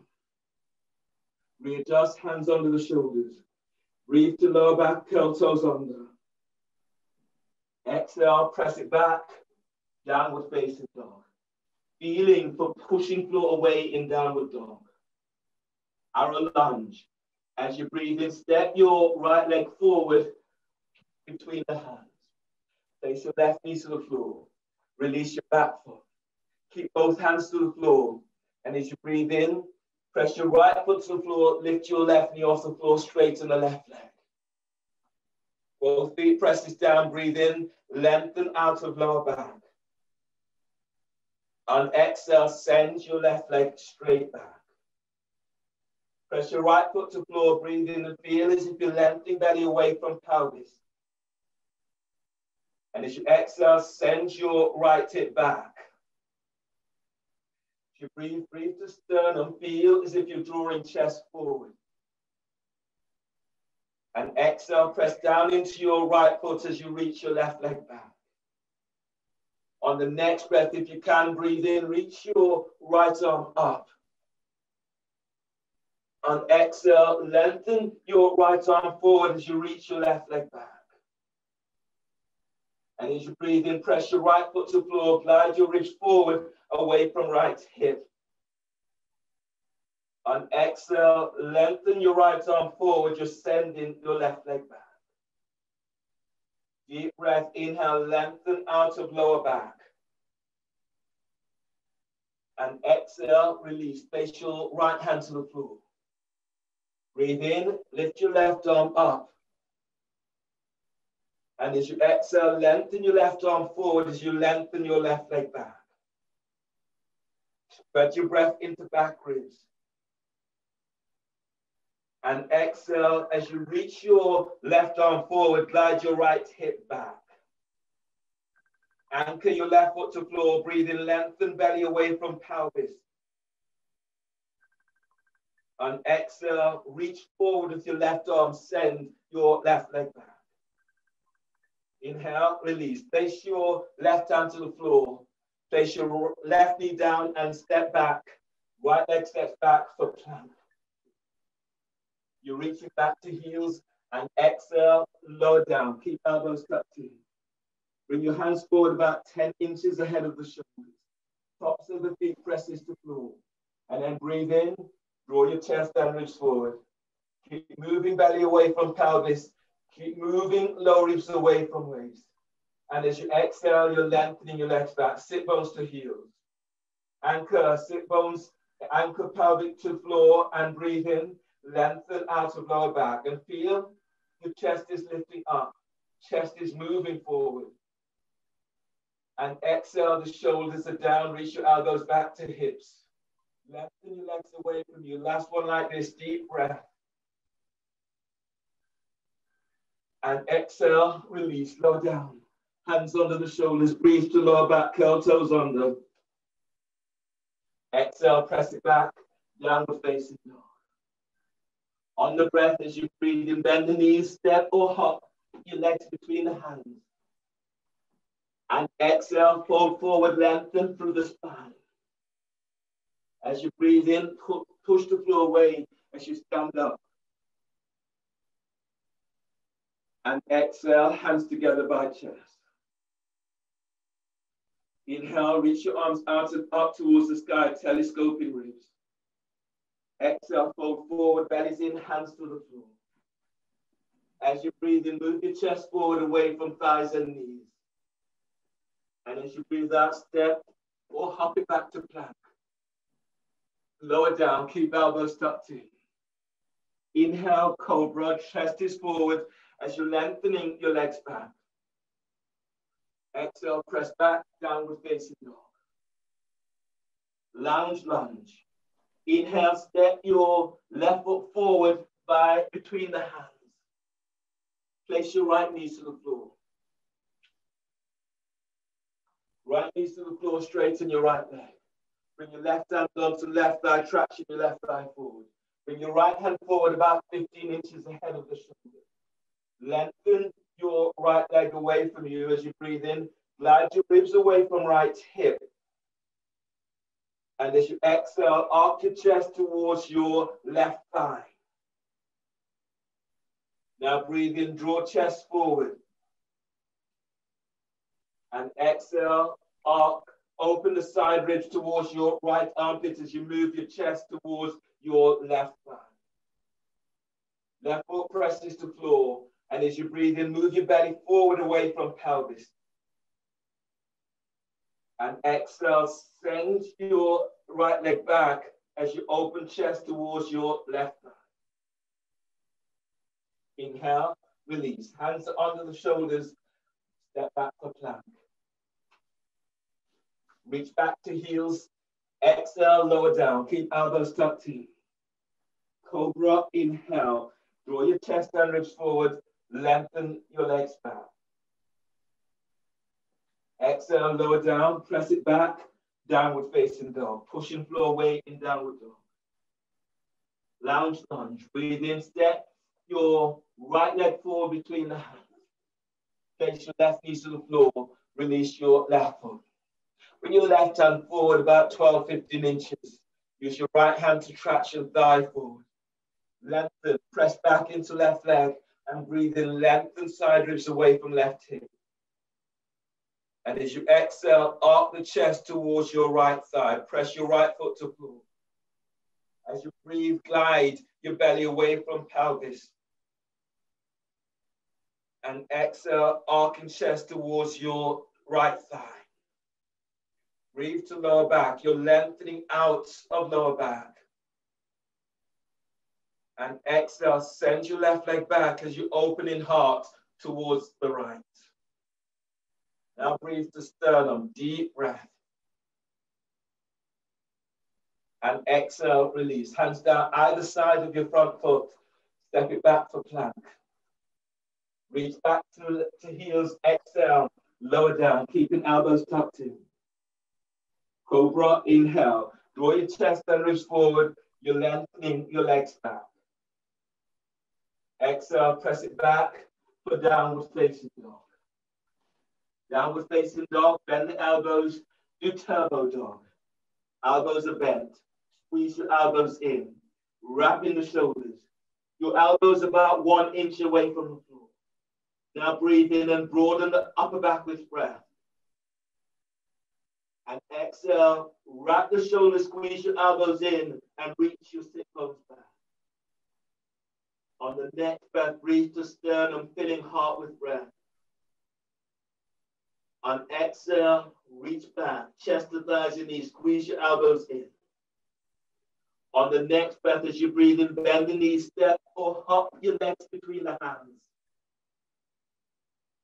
Readjust, hands under the shoulders. Breathe to lower back, curl toes under. Exhale, press it back, downward facing dog. Feeling for pushing floor away in downward dog. Arrow lunge. As you breathe in, step your right leg forward between the hands. Place your left knee to the floor. Release your back foot. Keep both hands to the floor. And as you breathe in, press your right foot to the floor, lift your left knee off the floor, straighten the left leg. Both feet presses down, breathe in, lengthen out of lower back. On exhale, send your left leg straight back. Press your right foot to the floor, breathe in and feel as if you're lengthening belly away from pelvis. And as you exhale, send your right hip back. you breathe, breathe to sternum. Feel as if you're drawing chest forward. And exhale, press down into your right foot as you reach your left leg back. On the next breath, if you can, breathe in, reach your right arm up. On exhale, lengthen your right arm forward as you reach your left leg back. And as you breathe in, press your right foot to the floor, glide your ribs forward, away from right hip. On exhale, lengthen your right arm forward, just sending your left leg back. Deep breath, inhale, lengthen out of lower back. And exhale, release. Place your right hand to the floor. Breathe in, lift your left arm up. And as you exhale, lengthen your left arm forward as you lengthen your left leg back. Spread your breath into back ribs. And exhale, as you reach your left arm forward, glide your right hip back. Anchor your left foot to floor, breathe in, lengthen belly away from pelvis. On exhale, reach forward with your left arm, send your left leg back. Inhale, release. Place your left hand to the floor. Place your left knee down and step back. Right leg steps back for plank. You're reaching back to heels and exhale, lower down. Keep elbows tucked in. Bring your hands forward about 10 inches ahead of the shoulders. Tops of the feet presses to floor. And then breathe in, draw your chest and ribs forward. Keep moving belly away from pelvis. Keep moving lower ribs away from waist. And as you exhale, you're lengthening your legs back. Sit bones to heels. Anchor, sit bones, anchor pelvic to floor and breathe in. Lengthen out of lower back and feel your chest is lifting up. Chest is moving forward. And exhale, the shoulders are down. Reach your elbows back to hips. Lengthen your legs away from you. Last one like this. Deep breath. And exhale, release, lower down. Hands under the shoulders. Breathe to lower back, curl toes under. Exhale, press it back. Downward facing dog. On the breath, as you breathe in, bend the knees, step or hop your legs between the hands. And exhale, fold forward, lengthen through the spine. As you breathe in, push the floor away as you stand up. And exhale, hands together by chest. Inhale, reach your arms out and up towards the sky, telescoping ribs. Exhale, fold forward, bellies in, hands to the floor. As you breathe in, move your chest forward away from thighs and knees. And as you breathe out, step or hop it back to plank. Lower down, keep elbows tucked in. Inhale, cobra, chest is forward as you're lengthening your legs back. Exhale, press back, downward facing dog. Lounge lunge. Inhale, step your left foot forward by between the hands. Place your right knee to the floor. Right knee to the floor, straighten your right leg. Bring your left hand onto the left thigh, traction your left thigh forward. Bring your right hand forward about 15 inches ahead of the shoulder. Lengthen your right leg away from you as you breathe in. Glide your ribs away from right hip. And as you exhale, arc your chest towards your left thigh. Now breathe in, draw chest forward. And exhale, arc, open the side ribs towards your right armpit as you move your chest towards your left thigh. Left foot presses to floor. And as you breathe in, move your belly forward away from pelvis. And exhale, send your right leg back as you open chest towards your left thigh. Inhale, release. Hands under the shoulders. Step back for plank. Reach back to heels. Exhale, lower down. Keep elbows tucked in. Cobra, inhale. Draw your chest and ribs forward. Lengthen your legs back. Exhale, lower down. Press it back. downward facing dog. Pushing floor weight in downward dog. Lounge lunge. Breathe in, step your right leg forward between the hands. Place your left knee to the floor. Release your left foot. Bring your left hand forward about 12, 15 inches. Use your right hand to track your thigh forward. Lengthen, press back into left leg and breathe in, lengthen side ribs away from left hip. And as you exhale, arc the chest towards your right side. Press your right foot to floor. As you breathe, glide your belly away from pelvis. And exhale, arcing chest towards your right thigh. Breathe to lower back. You're lengthening out of lower back. And exhale, send your left leg back as you open in heart towards the right. Now breathe to sternum, deep breath. And exhale, release. Hands down either side of your front foot. Step it back for plank. Reach back to heels, exhale, lower down, keeping elbows tucked in. Cobra, inhale. Draw your chest and ribs forward. You're lengthening your legs back. Exhale, press it back for downward facing dog. Downward facing dog, bend the elbows, do turbo dog. Elbows are bent. Squeeze your elbows in. Wrap in the shoulders. Your elbows about 1 inch away from the floor. Now breathe in and broaden the upper back with breath. And exhale, wrap the shoulders, squeeze your elbows in, and reach your sit bones back. On the next breath, breathe to sternum, filling heart with breath. On exhale, reach back, chest to thighs and knees, squeeze your elbows in. On the next breath, as you breathe in, bend the knees, step or hop your legs between the hands.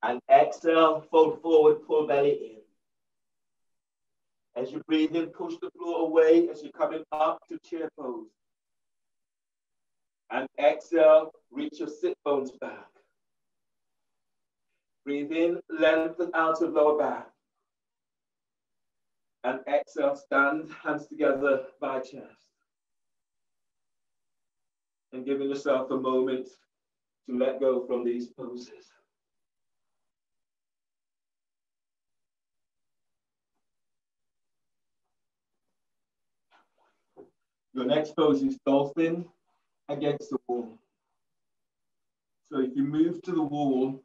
And exhale, fold forward, pull belly in. As you breathe in, push the floor away as you're coming up to chair pose. And exhale, reach your sit bones back. Breathe in, lengthen out of lower back. And exhale, stand, hands together by chest. And giving yourself a moment to let go from these poses. Your next pose is dolphin against the wall. So if you move to the wall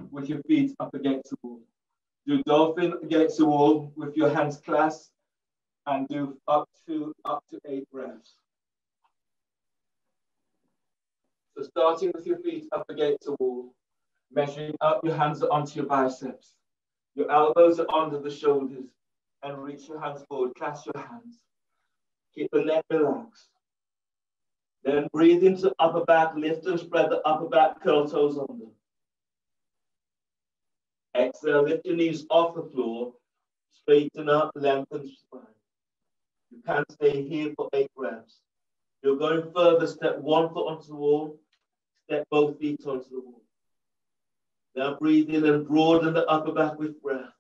with your feet up against the wall, do dolphin against the wall with your hands clasped and do up to 8 breaths. So starting with your feet up against the wall, measuring up, your hands are onto your biceps. Your elbows are under the shoulders and reach your hands forward, clasp your hands. Keep the neck relaxed. Then breathe into upper back, lift and spread the upper back, curl toes under. Exhale, lift your knees off the floor, straighten up, lengthen spine. You can stay here for 8 breaths. You're going further, step 1 foot onto the wall, step both feet onto the wall. Now breathe in and broaden the upper back with breath.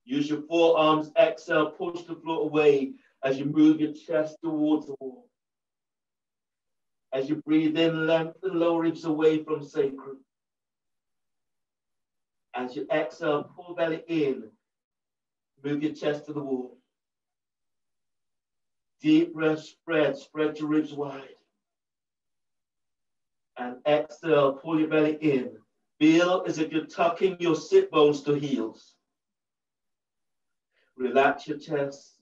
Use your forearms, exhale, push the floor away as you move your chest towards the wall. As you breathe in, lengthen lower ribs away from sacrum. As you exhale, pull belly in, move your chest to the wall. Deep breath, spread your ribs wide. And exhale, pull your belly in. Feel as if you're tucking your sit bones to heels. Relax your chest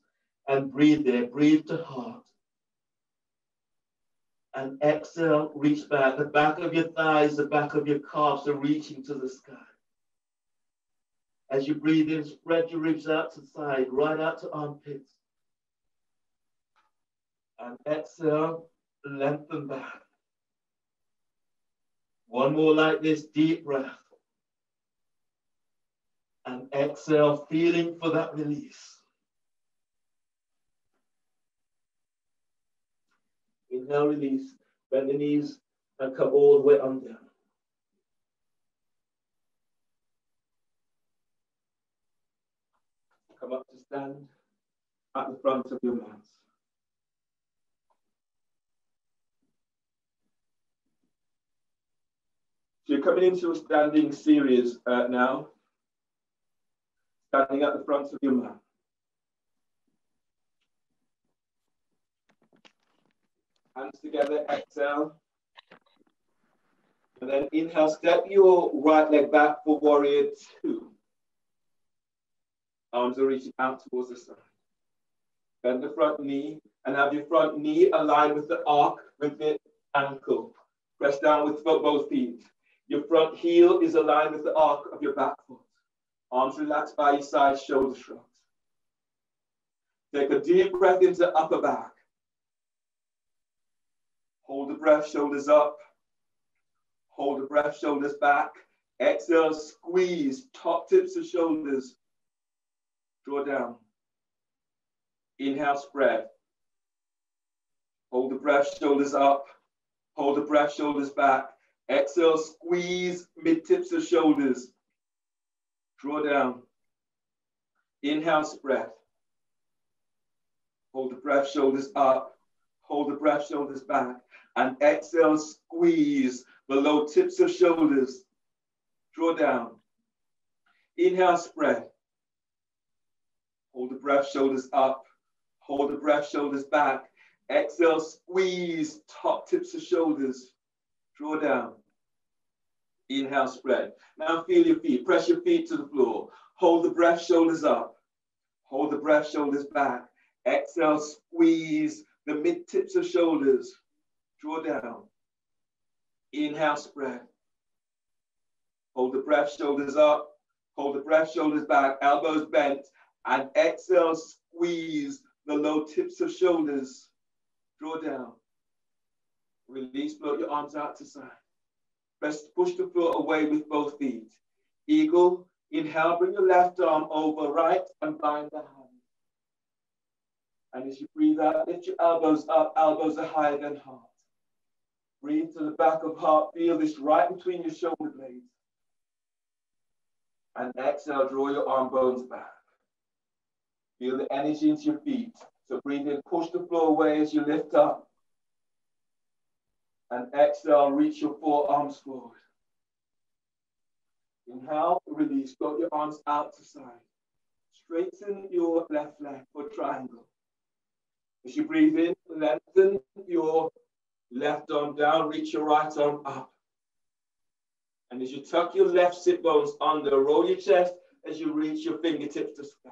and breathe there. Breathe to heart. And exhale, reach back. The back of your thighs, the back of your calves are reaching to the sky. As you breathe in, spread your ribs out to the side, right out to armpits. And exhale, lengthen back. One more like this, deep breath. And exhale, feeling for that release. Inhale, release. Bend the knees and come all the way under. Come stand at the front of your mat. So you're coming into a standing series now, standing at the front of your mat. Hands together, exhale. And then inhale, step your right leg back for warrior two. Arms are reaching out towards the side. Bend the front knee and have your front knee aligned with the arc with the ankle. Press down with both feet. Your front heel is aligned with the arc of your back foot. Arms relaxed by your side, shoulders shrugged. Take a deep breath into upper back. Hold the breath, shoulders up. Hold the breath, shoulders back. Exhale, squeeze, top tips of shoulders. Draw down. Inhale, spread. Hold the breath, shoulders up. Hold the breath, shoulders back. Exhale, squeeze, mid-tips of shoulders. Draw down. Inhale, spread. Hold the breath, shoulders up. Hold the breath, shoulders back. And exhale, squeeze below tips of shoulders. Draw down. Inhale, spread. Hold the breath, shoulders up. Hold the breath, shoulders back. Exhale, squeeze top tips of shoulders. Draw down. Inhale, spread. Now feel your feet. Press your feet to the floor. Hold the breath, shoulders up. Hold the breath, shoulders back. Exhale, squeeze the mid tips of shoulders. Draw down. Inhale, spread. Hold the breath, shoulders up. Hold the breath, shoulders back. Elbows bent. And exhale, squeeze the low tips of shoulders. Draw down. Release, float your arms out to side. Push the floor away with both feet. Eagle, inhale, bring your left arm over right and bind the hand. And as you breathe out, lift your elbows up. Elbows are higher than heart. Breathe to the back of heart. Feel this right between your shoulder blades. And exhale, draw your arm bones back. Feel the energy into your feet. So breathe in, push the floor away as you lift up. And exhale, reach your forearms forward. Inhale, release, float your arms out to side. Straighten your left leg for triangle. As you breathe in, lengthen your left arm down, reach your right arm up. And as you tuck your left sit bones under, roll your chest as you reach your fingertips to sky.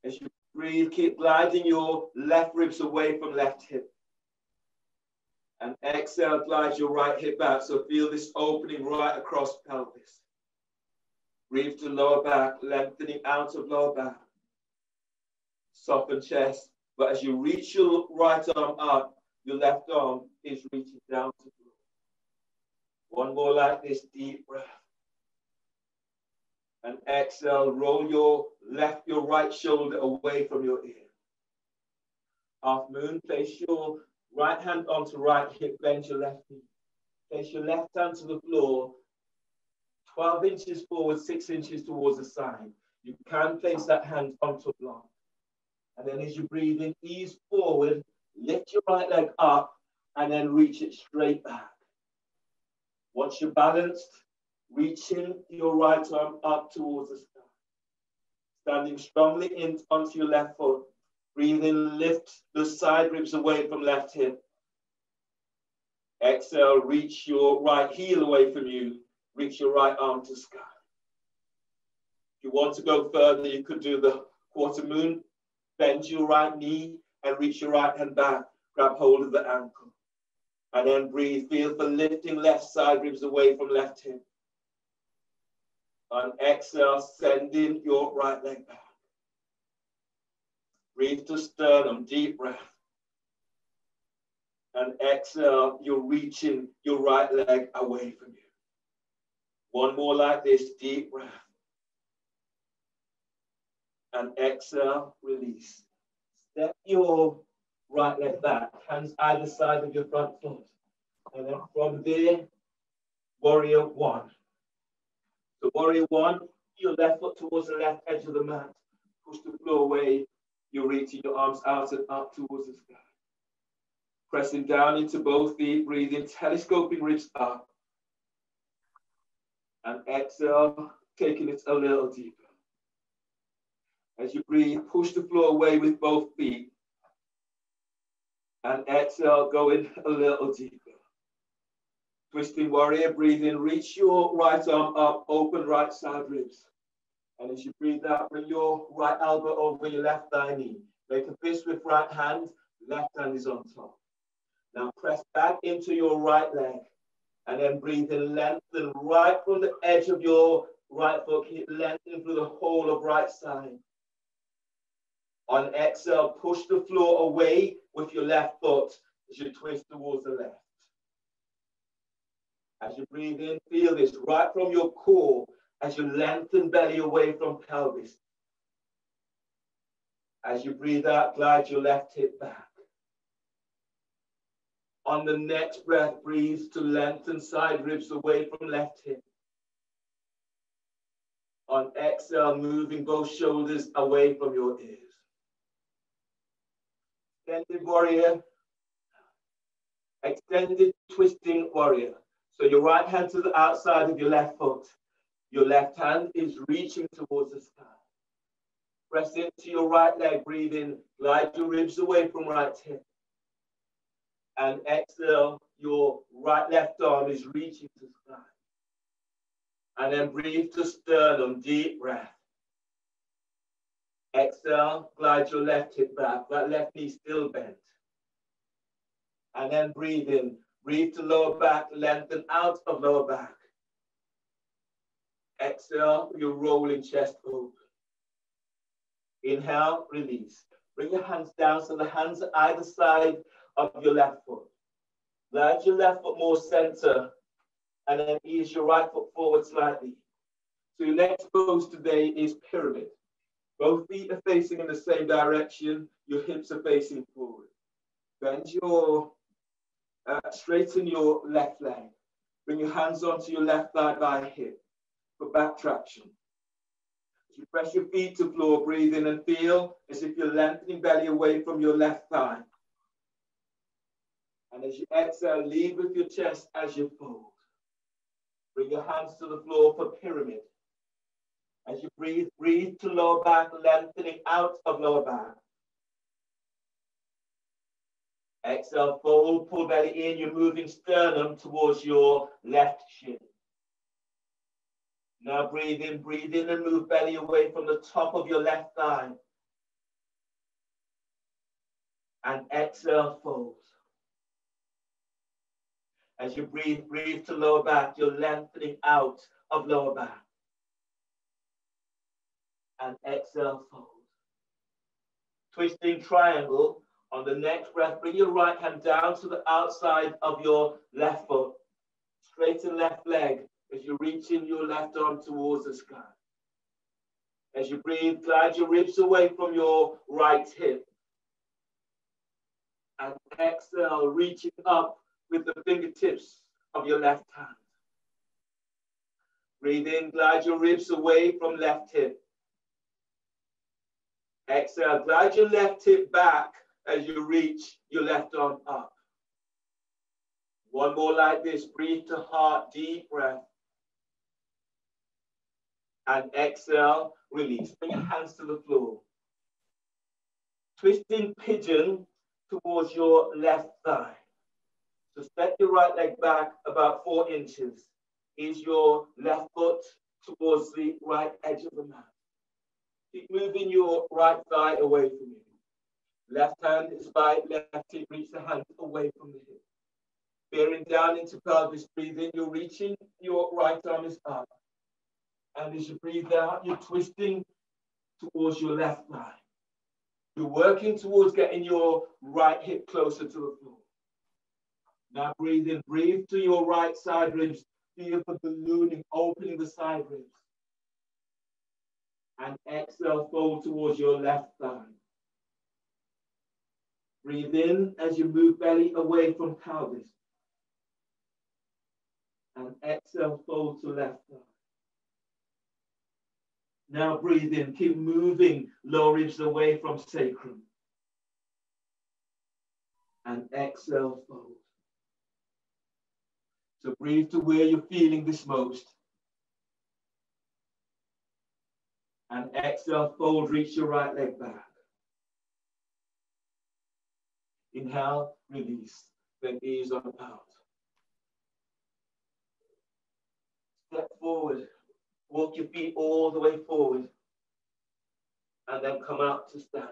As you breathe, keep gliding your left ribs away from left hip. And exhale, glide your right hip back. So feel this opening right across pelvis. Breathe to lower back, lengthening out of lower back. Soften chest. But as you reach your right arm up, your left arm is reaching down to the floor. One more like this, deep breath. And exhale, roll your right shoulder away from your ear. Half moon, place your right hand onto right hip, bend your left knee. Place your left hand to the floor, 12 inches forward, 6 inches towards the side. You can place that hand onto a block. And then as you breathe in, ease forward, lift your right leg up, and then reach it straight back. Once you're balanced, reaching your right arm up towards the sky. Standing strongly in onto your left foot. Breathe in, lift the side ribs away from left hip. Exhale, reach your right heel away from you. Reach your right arm to sky. If you want to go further, you could do the quarter moon. Bend your right knee and reach your right hand back. Grab hold of the ankle. And then breathe. Feel for lifting left side ribs away from left hip. On exhale, sending your right leg back. Breathe to sternum, deep breath. And exhale, you're reaching your right leg away from you. One more like this, deep breath. And exhale, release. Step your right leg back, hands either side of your front foot. And then from there, warrior one. So warrior one, your left foot towards the left edge of the mat. Push the floor away. You're reaching your arms out and up towards the sky. Pressing down into both feet, breathing, telescoping ribs up. And exhale, taking it a little deeper. As you breathe, push the floor away with both feet. And exhale, going a little deeper. Twisting warrior, breathe in, reach your right arm up, open right side ribs. And as you breathe out, bring your right elbow over your left thigh knee. Make a fist with right hand, left hand is on top. Now press back into your right leg. And then breathe in, lengthen right from the edge of your right foot, lengthen through the whole of right side. On exhale, push the floor away with your left foot as you twist towards the left. As you breathe in, feel this right from your core as you lengthen belly away from pelvis. As you breathe out, glide your left hip back. On the next breath, breathe to lengthen side ribs away from left hip. On exhale, moving both shoulders away from your ears. Extended warrior. Extended twisting warrior. So your right hand to the outside of your left foot. Your left hand is reaching towards the sky. Press into your right leg, breathe in, glide your ribs away from right hip. And exhale, your left arm is reaching to the sky. And then breathe to sternum, deep breath. Exhale, glide your left hip back, that left knee still bent. And then breathe in, breathe to lower back, lengthen out of lower back. Exhale, your rolling chest open. Inhale, release. Bring your hands down so the hands are either side of your left foot. Glide your left foot more center and then ease your right foot forward slightly. So your next pose today is pyramid. Both feet are facing in the same direction. Your hips are facing forward. Bend your, straighten your left leg. Bring your hands onto your left thigh by hip for back traction. As you press your feet to floor, breathe in and feel as if you're lengthening belly away from your left thigh. And as you exhale, lead with your chest as you fold. Bring your hands to the floor for pyramid. As you breathe, breathe to lower back, lengthening out of lower back. Exhale, fold, pull belly in. You're moving sternum towards your left shin. Now breathe in and move belly away from the top of your left thigh. And exhale, fold. As you breathe, breathe to lower back. You're lengthening out of lower back. And exhale, fold. Twisting triangle. On the next breath, bring your right hand down to the outside of your left foot. Straighten left leg as you reach in your left arm towards the sky. As you breathe, glide your ribs away from your right hip. And exhale, reaching up with the fingertips of your left hand. Breathe in, glide your ribs away from left hip. Exhale, glide your left hip back as you reach your left arm up. One more like this. Breathe to heart, deep breath. And exhale, release. Bring your hands to the floor. Twisting pigeon towards your left thigh. So step your right leg back about 4 inches. Ease your left foot towards the right edge of the mat. Keep moving your right thigh away from you. Left hand is by left hip, reach the hand away from the hip. Bearing down into pelvis, breathe in, you're reaching, your right arm is up. And as you breathe out, you're twisting towards your left thigh. You're working towards getting your right hip closer to the floor. Now breathe in, breathe to your right side ribs. Feel the ballooning, opening the side ribs. And exhale, fold towards your left thigh. Breathe in as you move belly away from pelvis. And exhale, fold to left thigh. Now breathe in, keep moving, lower inches away from sacrum. And exhale, fold. So breathe to where you're feeling this most. And exhale, fold, reach your right leg back. Inhale, release, then ease on out. Step forward, walk your feet all the way forward, and then come out to stand.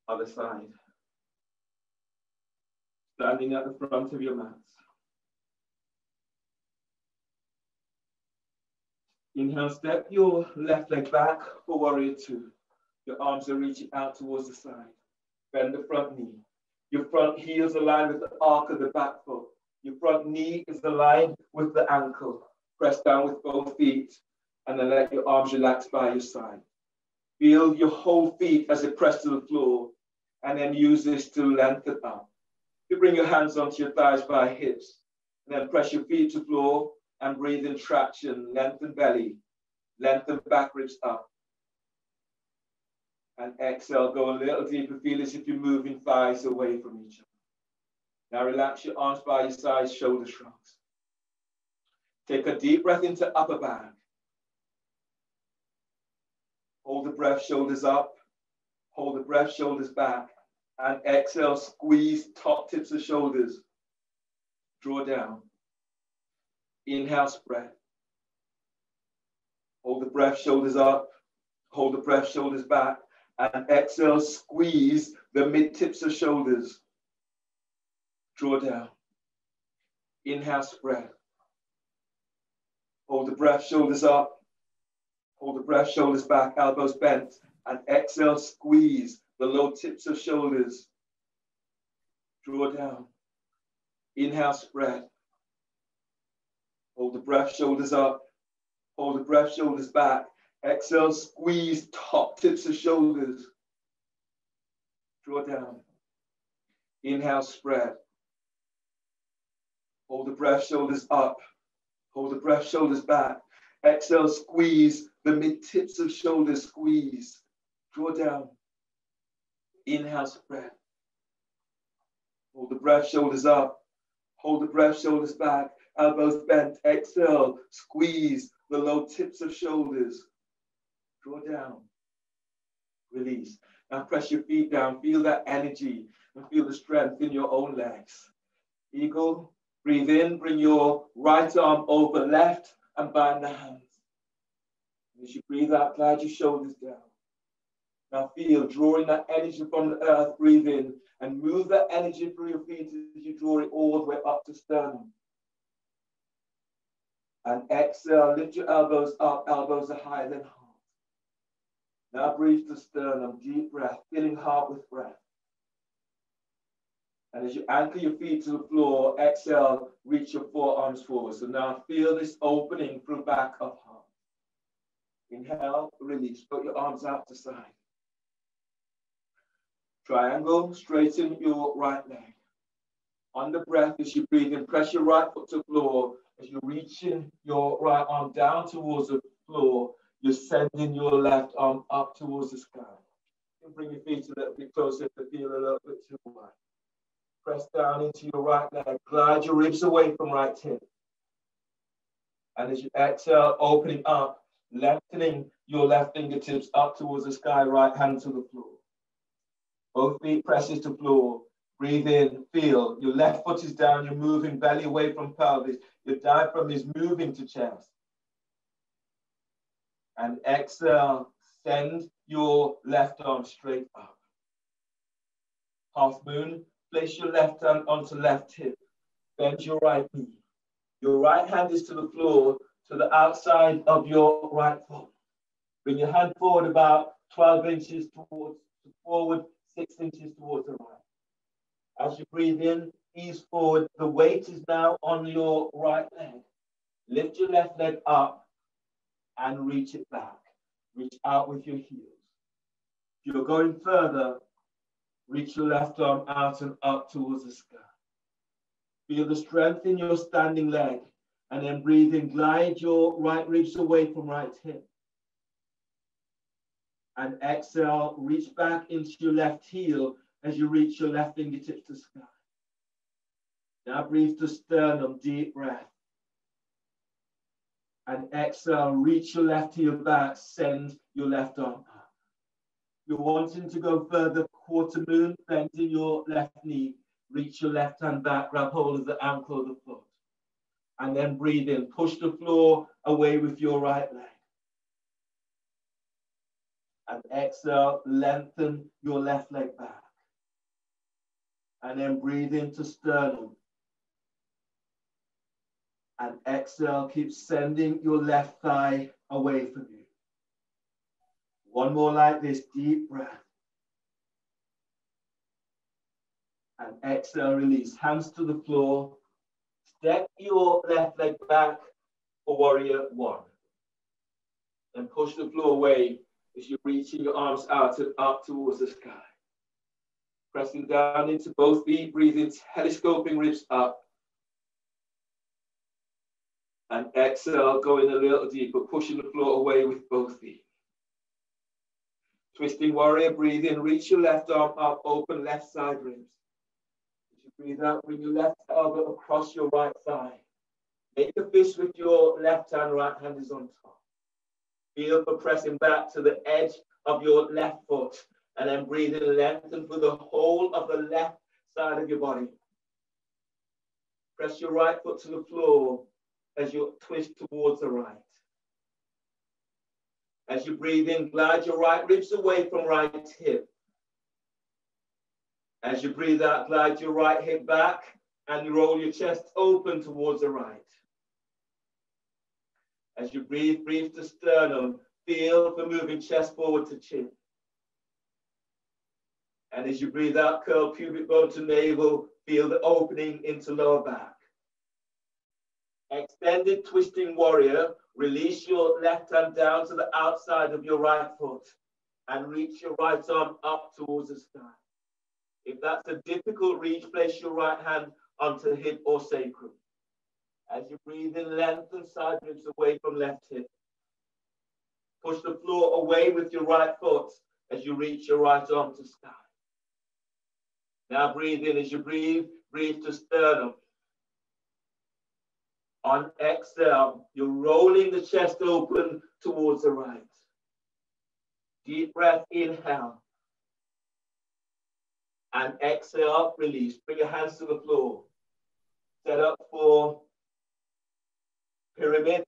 Other side. Standing at the front of your mats. Inhale, step your left leg back for warrior two. Your arms are reaching out towards the side. Bend the front knee. Your front heel is aligned with the arc of the back foot. Your front knee is aligned with the ankle. Press down with both feet and then let your arms relax by your side. Feel your whole feet as they press to the floor and then use this to lengthen up. You bring your hands onto your thighs by hips and then press your feet to the floor and breathe in traction. Lengthen belly, lengthen back ribs up. And exhale, go a little deeper. Feel as if you're moving thighs away from each other. Now relax your arms by your sides, shoulder shrugs. Take a deep breath into upper back. Hold the breath, shoulders up. Hold the breath, shoulders back. And exhale, squeeze top tips of shoulders. Draw down. Inhale, spread. Hold the breath, shoulders up. Hold the breath, shoulders back. And exhale, squeeze the mid tips of shoulders. Draw down. Inhale, spread. Hold the breath, shoulders up. Hold the breath, shoulders back, elbows bent. And exhale, squeeze the low tips of shoulders. Draw down. Inhale, spread. Hold the breath, shoulders up. Hold the breath, shoulders back. Exhale, squeeze top tips of shoulders. Draw down. Inhale, spread. Hold the breath, shoulders up. Hold the breath, shoulders back. Exhale, squeeze the mid tips of shoulders, squeeze. Draw down. Inhale, spread. Hold the breath, shoulders up. Hold the breath, shoulders back. Elbows bent. Exhale, squeeze the low tips of shoulders. Draw down. Release. Now press your feet down. Feel that energy and feel the strength in your own legs. Eagle. Breathe in. Bring your right arm over left and bind the hands. As you breathe out, glide your shoulders down. Now feel, drawing that energy from the earth, breathe in and move that energy through your feet as you draw it all the way up to sternum. And exhale, lift your elbows up, elbows are higher than heart. Now breathe to sternum, deep breath, filling heart with breath. And as you anchor your feet to the floor, exhale, reach your forearms forward. So now feel this opening through back of heart. Inhale, release, put your arms out to side. Triangle, straighten your right leg. On the breath, as you breathe in, press your right foot to the floor. As you're reaching your right arm down towards the floor, you're sending your left arm up towards the sky. You can bring your feet a little bit closer if they feel a little bit too wide. Press down into your right leg. Glide your ribs away from right hip. And as you exhale, opening up, lengthening your left fingertips up towards the sky, right hand to the floor. Both feet presses to floor. Breathe in, feel. Your left foot is down, you're moving belly away from pelvis. Your diaphragm is moving to chest. And exhale, send your left arm straight up. Half moon, place your left hand onto left hip. Bend your right knee. Your right hand is to the floor, to the outside of your right foot. Bring your hand forward about 12 inches forward, 6 inches towards the right. As you breathe in, ease forward. The weight is now on your right leg. Lift your left leg up and reach it back. Reach out with your heels. If you're going further, Reach your left arm out and up towards the sky. Feel the strength in your standing leg. And then breathe in, glide your right ribs away from right hip. And exhale, reach back into your left heel as you reach your left fingertips to sky. Now breathe to sternum, deep breath. And exhale, reach your left heel back, send your left arm up. You're wanting to go further, quarter moon, bending your left knee. Reach your left hand back, grab hold of the ankle of the foot. And then breathe in, push the floor away with your right leg. And exhale, lengthen your left leg back. And then breathe into sternum. And exhale, keep sending your left thigh away from you. One more like this, deep breath. And exhale, release. Hands to the floor. Step your left leg back for warrior one. And push the floor away as you're reaching your arms out and up towards the sky. Pressing down into both feet, breathing, telescoping ribs up. And exhale, going a little deeper, pushing the floor away with both feet. Twisting warrior, breathe in, reach your left arm up, open left side ribs. As you breathe out, bring your left elbow across your right thigh. Make a fist with your left hand, right hand is on top. Feel for pressing back to the edge of your left foot. And then breathe in, lengthen for the whole of the left side of your body. Press your right foot to the floor as you twist towards the right. As you breathe in, glide your right ribs away from right hip. As you breathe out, glide your right hip back and roll your chest open towards the right. As you breathe, breathe to sternum. Feel for moving chest forward to chin. And as you breathe out, curl pubic bone to navel. Feel the opening into lower back. Extended twisting warrior. Release your left hand down to the outside of your right foot and reach your right arm up towards the sky. If that's a difficult reach, place your right hand onto hip or sacrum. As you breathe in, lengthen side ribs away from left hip. Push the floor away with your right foot as you reach your right arm to sky. Now breathe in. As you breathe, breathe to sternum. On exhale, you're rolling the chest open towards the right. Deep breath, inhale. And exhale, release. Bring your hands to the floor. Set up for pyramid.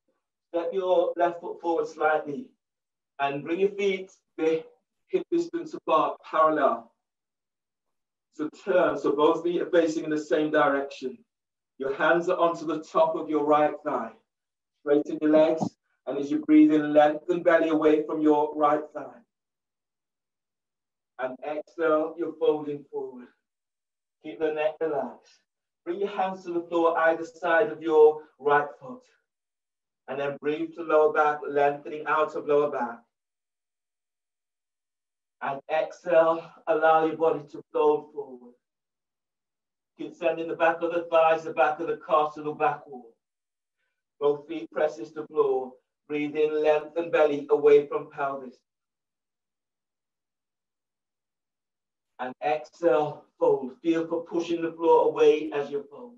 Step your left foot forward slightly. And bring your feet the hip distance apart, parallel. So turn, so both feet are facing in the same direction. Your hands are onto the top of your right thigh. Straighten your legs, and as you breathe in, lengthen belly away from your right thigh. And exhale, you're folding forward. Keep the neck relaxed. Bring your hands to the floor either side of your right foot. And then breathe to lower back, lengthening out of lower back. And exhale, allow your body to fold forward. Keep sending the back of the thighs, the back of the calves to the back wall. Both feet presses to floor. Breathe in, lengthen belly away from pelvis. And exhale, fold. Feel for pushing the floor away as you fold.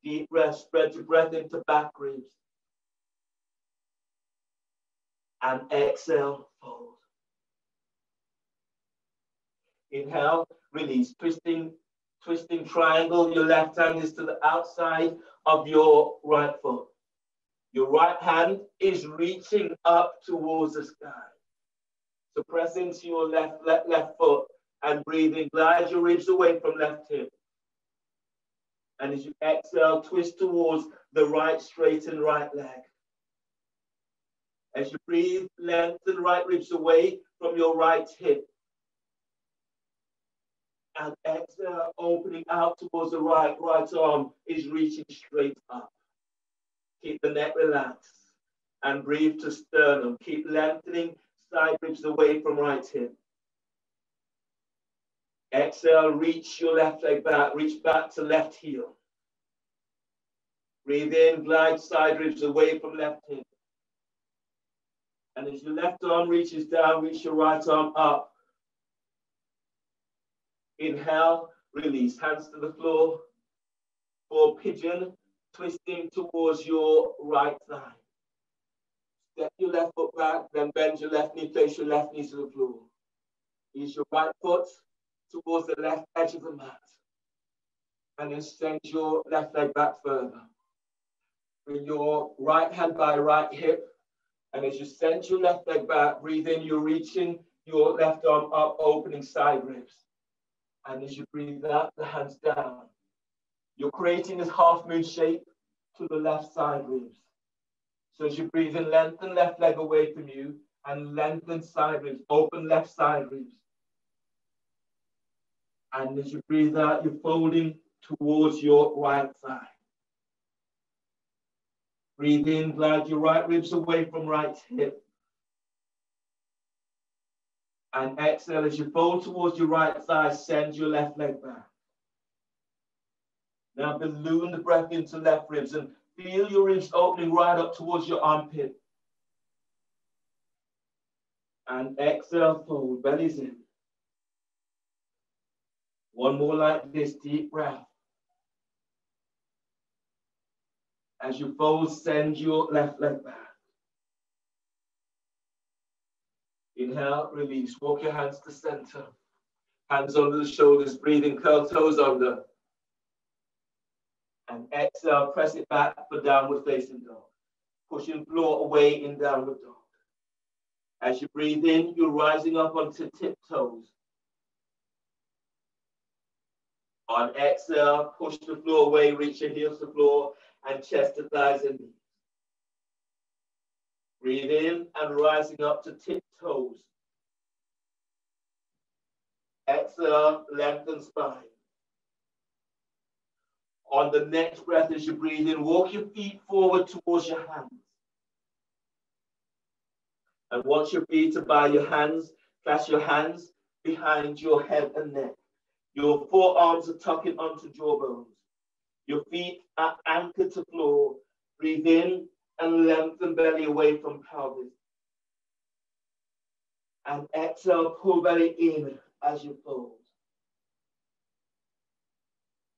Deep breath, spread your breath into back ribs. And exhale, fold. Inhale, release, twisting triangle. Your left hand is to the outside of your right foot. Your right hand is reaching up towards the sky. So press into your left foot and breathe in. Glide your ribs away from left hip. And as you exhale, twist towards the right, straighten right leg. As you breathe, lengthen right ribs away from your right hip. And exhale, opening out towards the right. Right arm is reaching straight up. Keep the neck relaxed. And breathe to sternum. Keep lengthening side ribs away from right hip. Exhale, reach your left leg back, reach back to left heel. Breathe in, glide side ribs away from left hip. And as your left arm reaches down, reach your right arm up. Inhale, release, hands to the floor. For pigeon, twisting towards your right thigh. Step your left foot back, then bend your left knee, place your left knee to the floor. Use your right foot towards the left edge of the mat. And then send your left leg back further. Bring your right hand by right hip. And as you send your left leg back, breathe in, you're reaching your left arm up, opening side ribs. And as you breathe out, the hands down. You're creating this half moon shape to the left side ribs. So as you breathe in, lengthen left leg away from you and lengthen side ribs, open left side ribs. And as you breathe out, you're folding towards your right thigh. Breathe in, glide your right ribs away from right hip. And exhale, as you fold towards your right thigh, send your left leg back. Now balloon the breath into left ribs and feel your ribs opening right up towards your armpit. And exhale, fold, bellies in. One more like this, deep breath. As you fold, send your left leg back. Inhale, release. Walk your hands to center. Hands under the shoulders, breathing, curl toes under. And exhale, press it back for downward facing dog. Pushing floor away in downward dog. As you breathe in, you're rising up onto tiptoes. On exhale, push the floor away, reach your heels to the floor, and chest to thighs and knees. Breathe in and rising up to tiptoes. Exhale, lengthen spine. On the next breath, as you breathe in, walk your feet forward towards your hands. And once your feet are by your hands, clasp your hands behind your head and neck. Your forearms are tucking onto jawbones. Your feet are anchored to floor. Breathe in and lengthen belly away from pelvis. And exhale, pull belly in as you fold.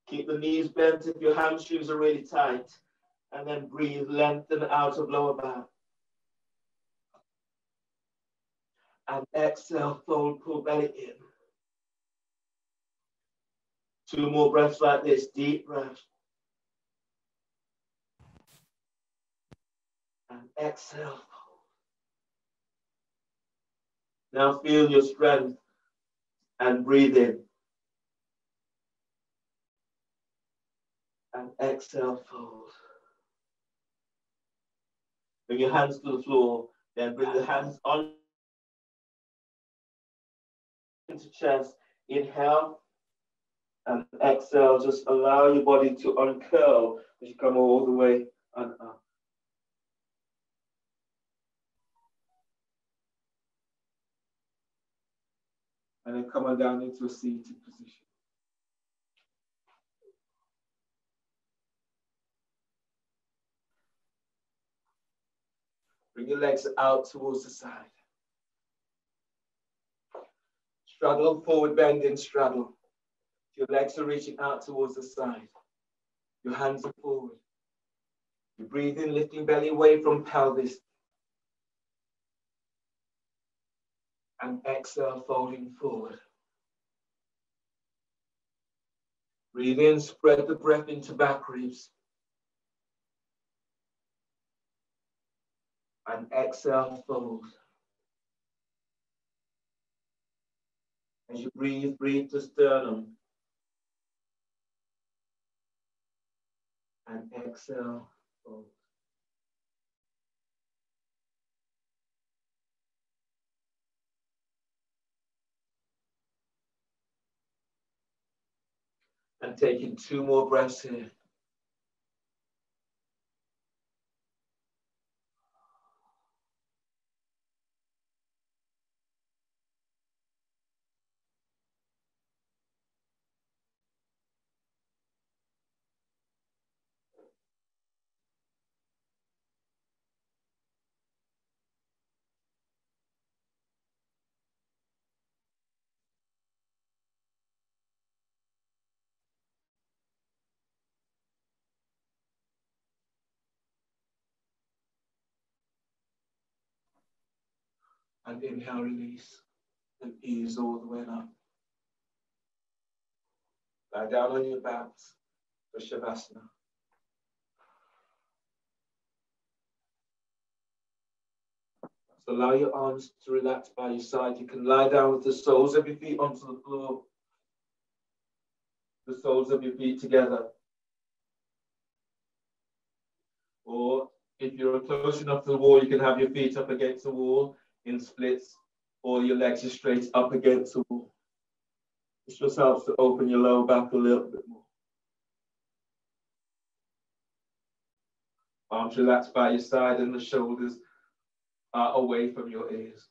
Keep the knees bent if your hamstrings are really tight. And then breathe, lengthen out of lower back. And exhale, fold, pull belly in. 2 more breaths like this, deep breath. And exhale, fold. Now feel your strength and breathe in. And exhale, fold. Bring your hands to the floor, then bring the hands on into chest. Inhale and exhale. Just allow your body to uncurl as you come all the way and up. And then come on down into a seated position. Bring your legs out towards the side. Straddle, forward bend and straddle. Your legs are reaching out towards the side. Your hands are forward. You breathe in, lifting belly away from pelvis. And exhale, folding forward. Breathe in, spread the breath into back ribs. And exhale, fold. As you breathe, breathe to sternum. And exhale, fold. And taking 2 more breaths here. And inhale, release, and ease all the way up. Lie down on your backs for Shavasana. So allow your arms to relax by your side. You can lie down with the soles of your feet onto the floor. The soles of your feet together. Or if you're close enough to the wall, you can have your feet up against the wall in splits, or your legs are straight up against the wall. This just helps to open your lower back a little bit more. Arms relaxed by your side and the shoulders are away from your ears.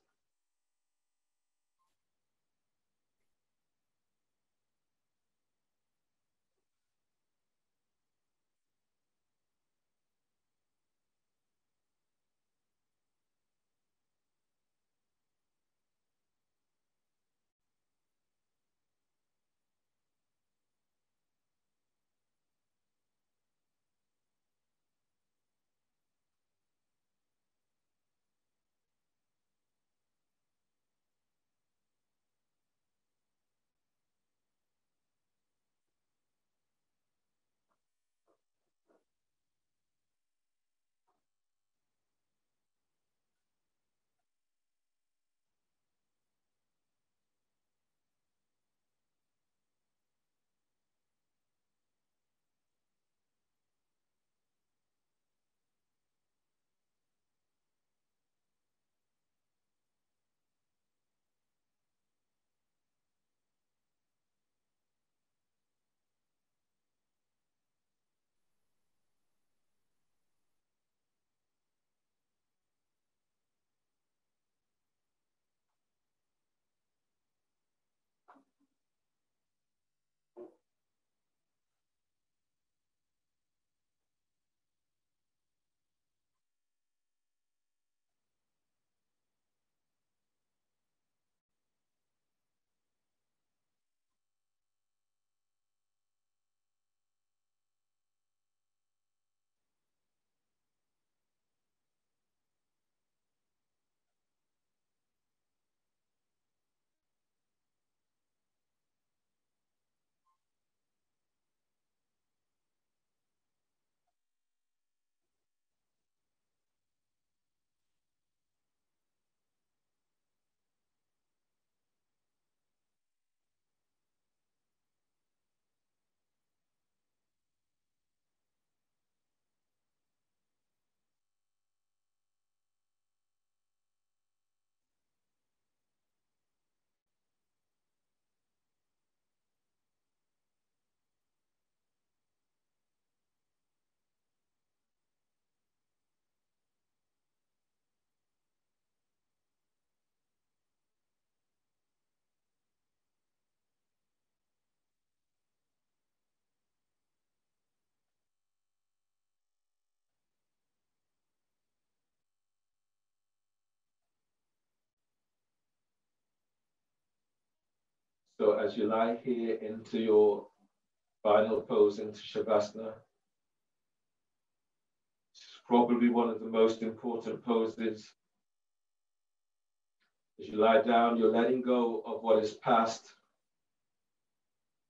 So as you lie here into your final pose into Shavasana, it's probably one of the most important poses. As you lie down, you're letting go of what is past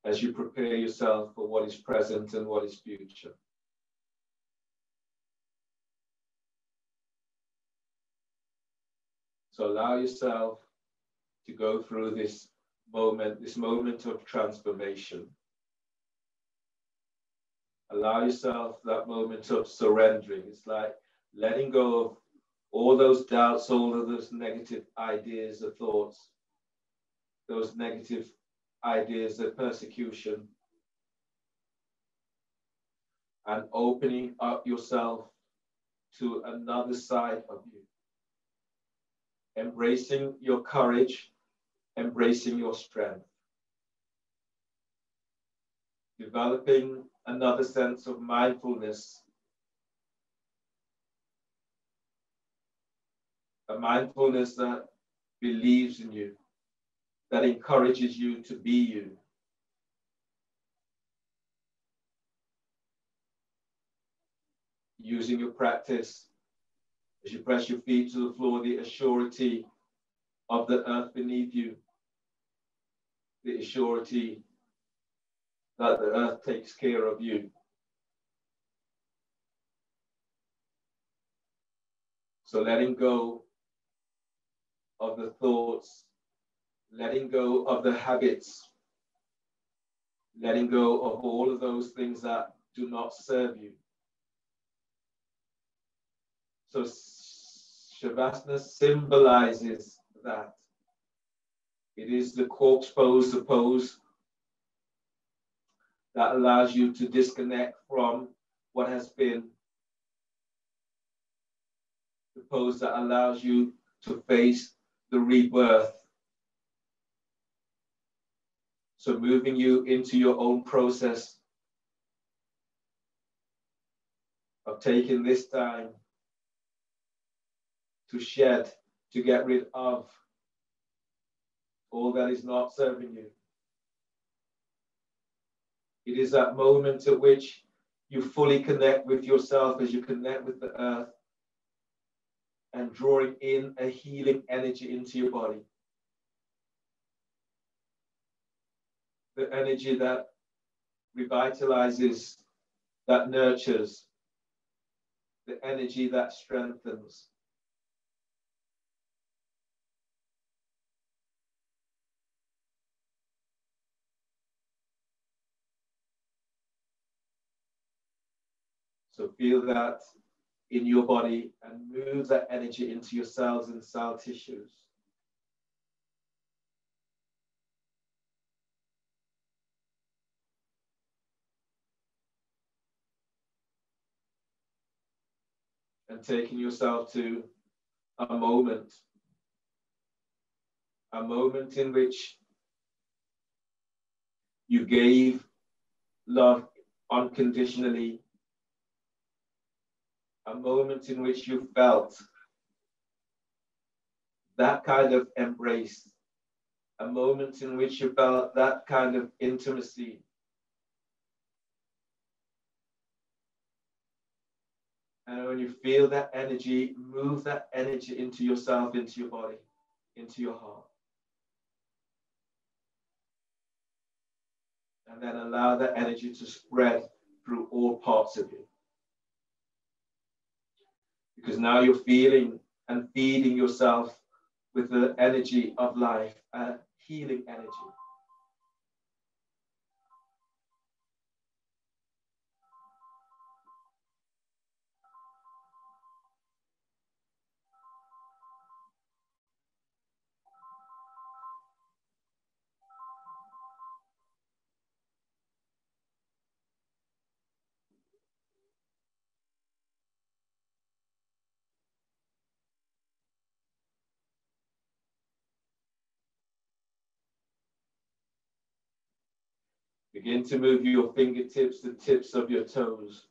as you prepare yourself for what is present and what is future. So allow yourself to go through this moment of transformation. Allow yourself that moment of surrendering. It's like letting go of all those doubts, all of those negative ideas or thoughts, those negative ideas of persecution, and opening up yourself to another side of you. Embracing your courage, embracing your strength. Developing another sense of mindfulness. A mindfulness that believes in you, that encourages you to be you. Using your practice, as you press your feet to the floor, the assurity of the earth beneath you, the surety that the earth takes care of you. So letting go of the thoughts, letting go of the habits, letting go of all of those things that do not serve you. So Shavasana symbolizes that. It is the corpse pose, the pose that allows you to disconnect from what has been, the pose that allows you to face the rebirth. So moving you into your own process of taking this time to shed, to get rid of all that is not serving you. It is that moment at which you fully connect with yourself as you connect with the earth and drawing in a healing energy into your body. The energy that revitalizes, that nurtures, the energy that strengthens. So feel that in your body and move that energy into your cells and cell tissues. And taking yourself to a moment in which you gave love unconditionally, a moment in which you felt that kind of embrace, a moment in which you felt that kind of intimacy. And when you feel that energy, move that energy into yourself, into your body, into your heart. And then allow that energy to spread through all parts of you. Because now you're feeling and feeding yourself with the energy of life, healing energy. Begin to move your fingertips, the tips of your toes.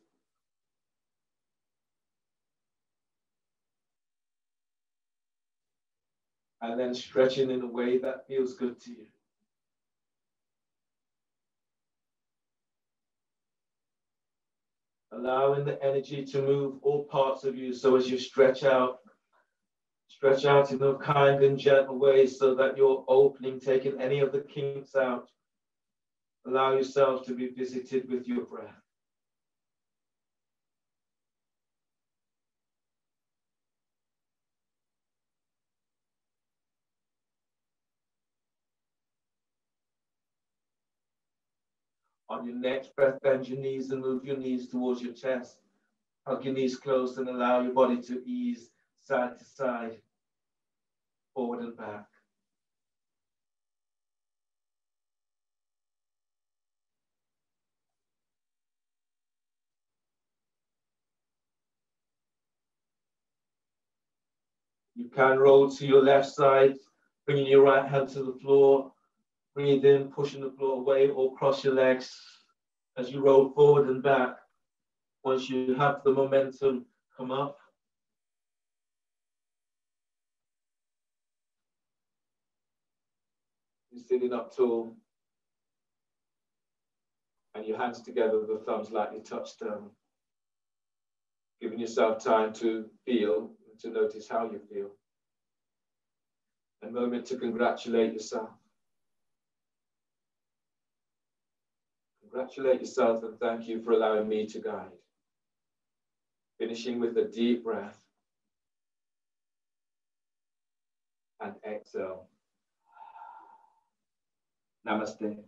And then stretching in a way that feels good to you. Allowing the energy to move all parts of you. So as you stretch out in a kind and gentle way so that you're opening, taking any of the kinks out. Allow yourself to be visited with your breath. On your next breath, bend your knees and move your knees towards your chest. Hug your knees close and allow your body to ease side to side, forward and back. You can roll to your left side, bringing your right hand to the floor. Breathe in, pushing the floor away, or cross your legs as you roll forward and back. Once you have the momentum, come up. You're sitting up tall. And your hands together, the thumbs lightly touch down. Giving yourself time to feel, to notice how you feel. A moment to congratulate yourself. Congratulate yourself and thank you for allowing me to guide. Finishing with a deep breath. And exhale. Namaste.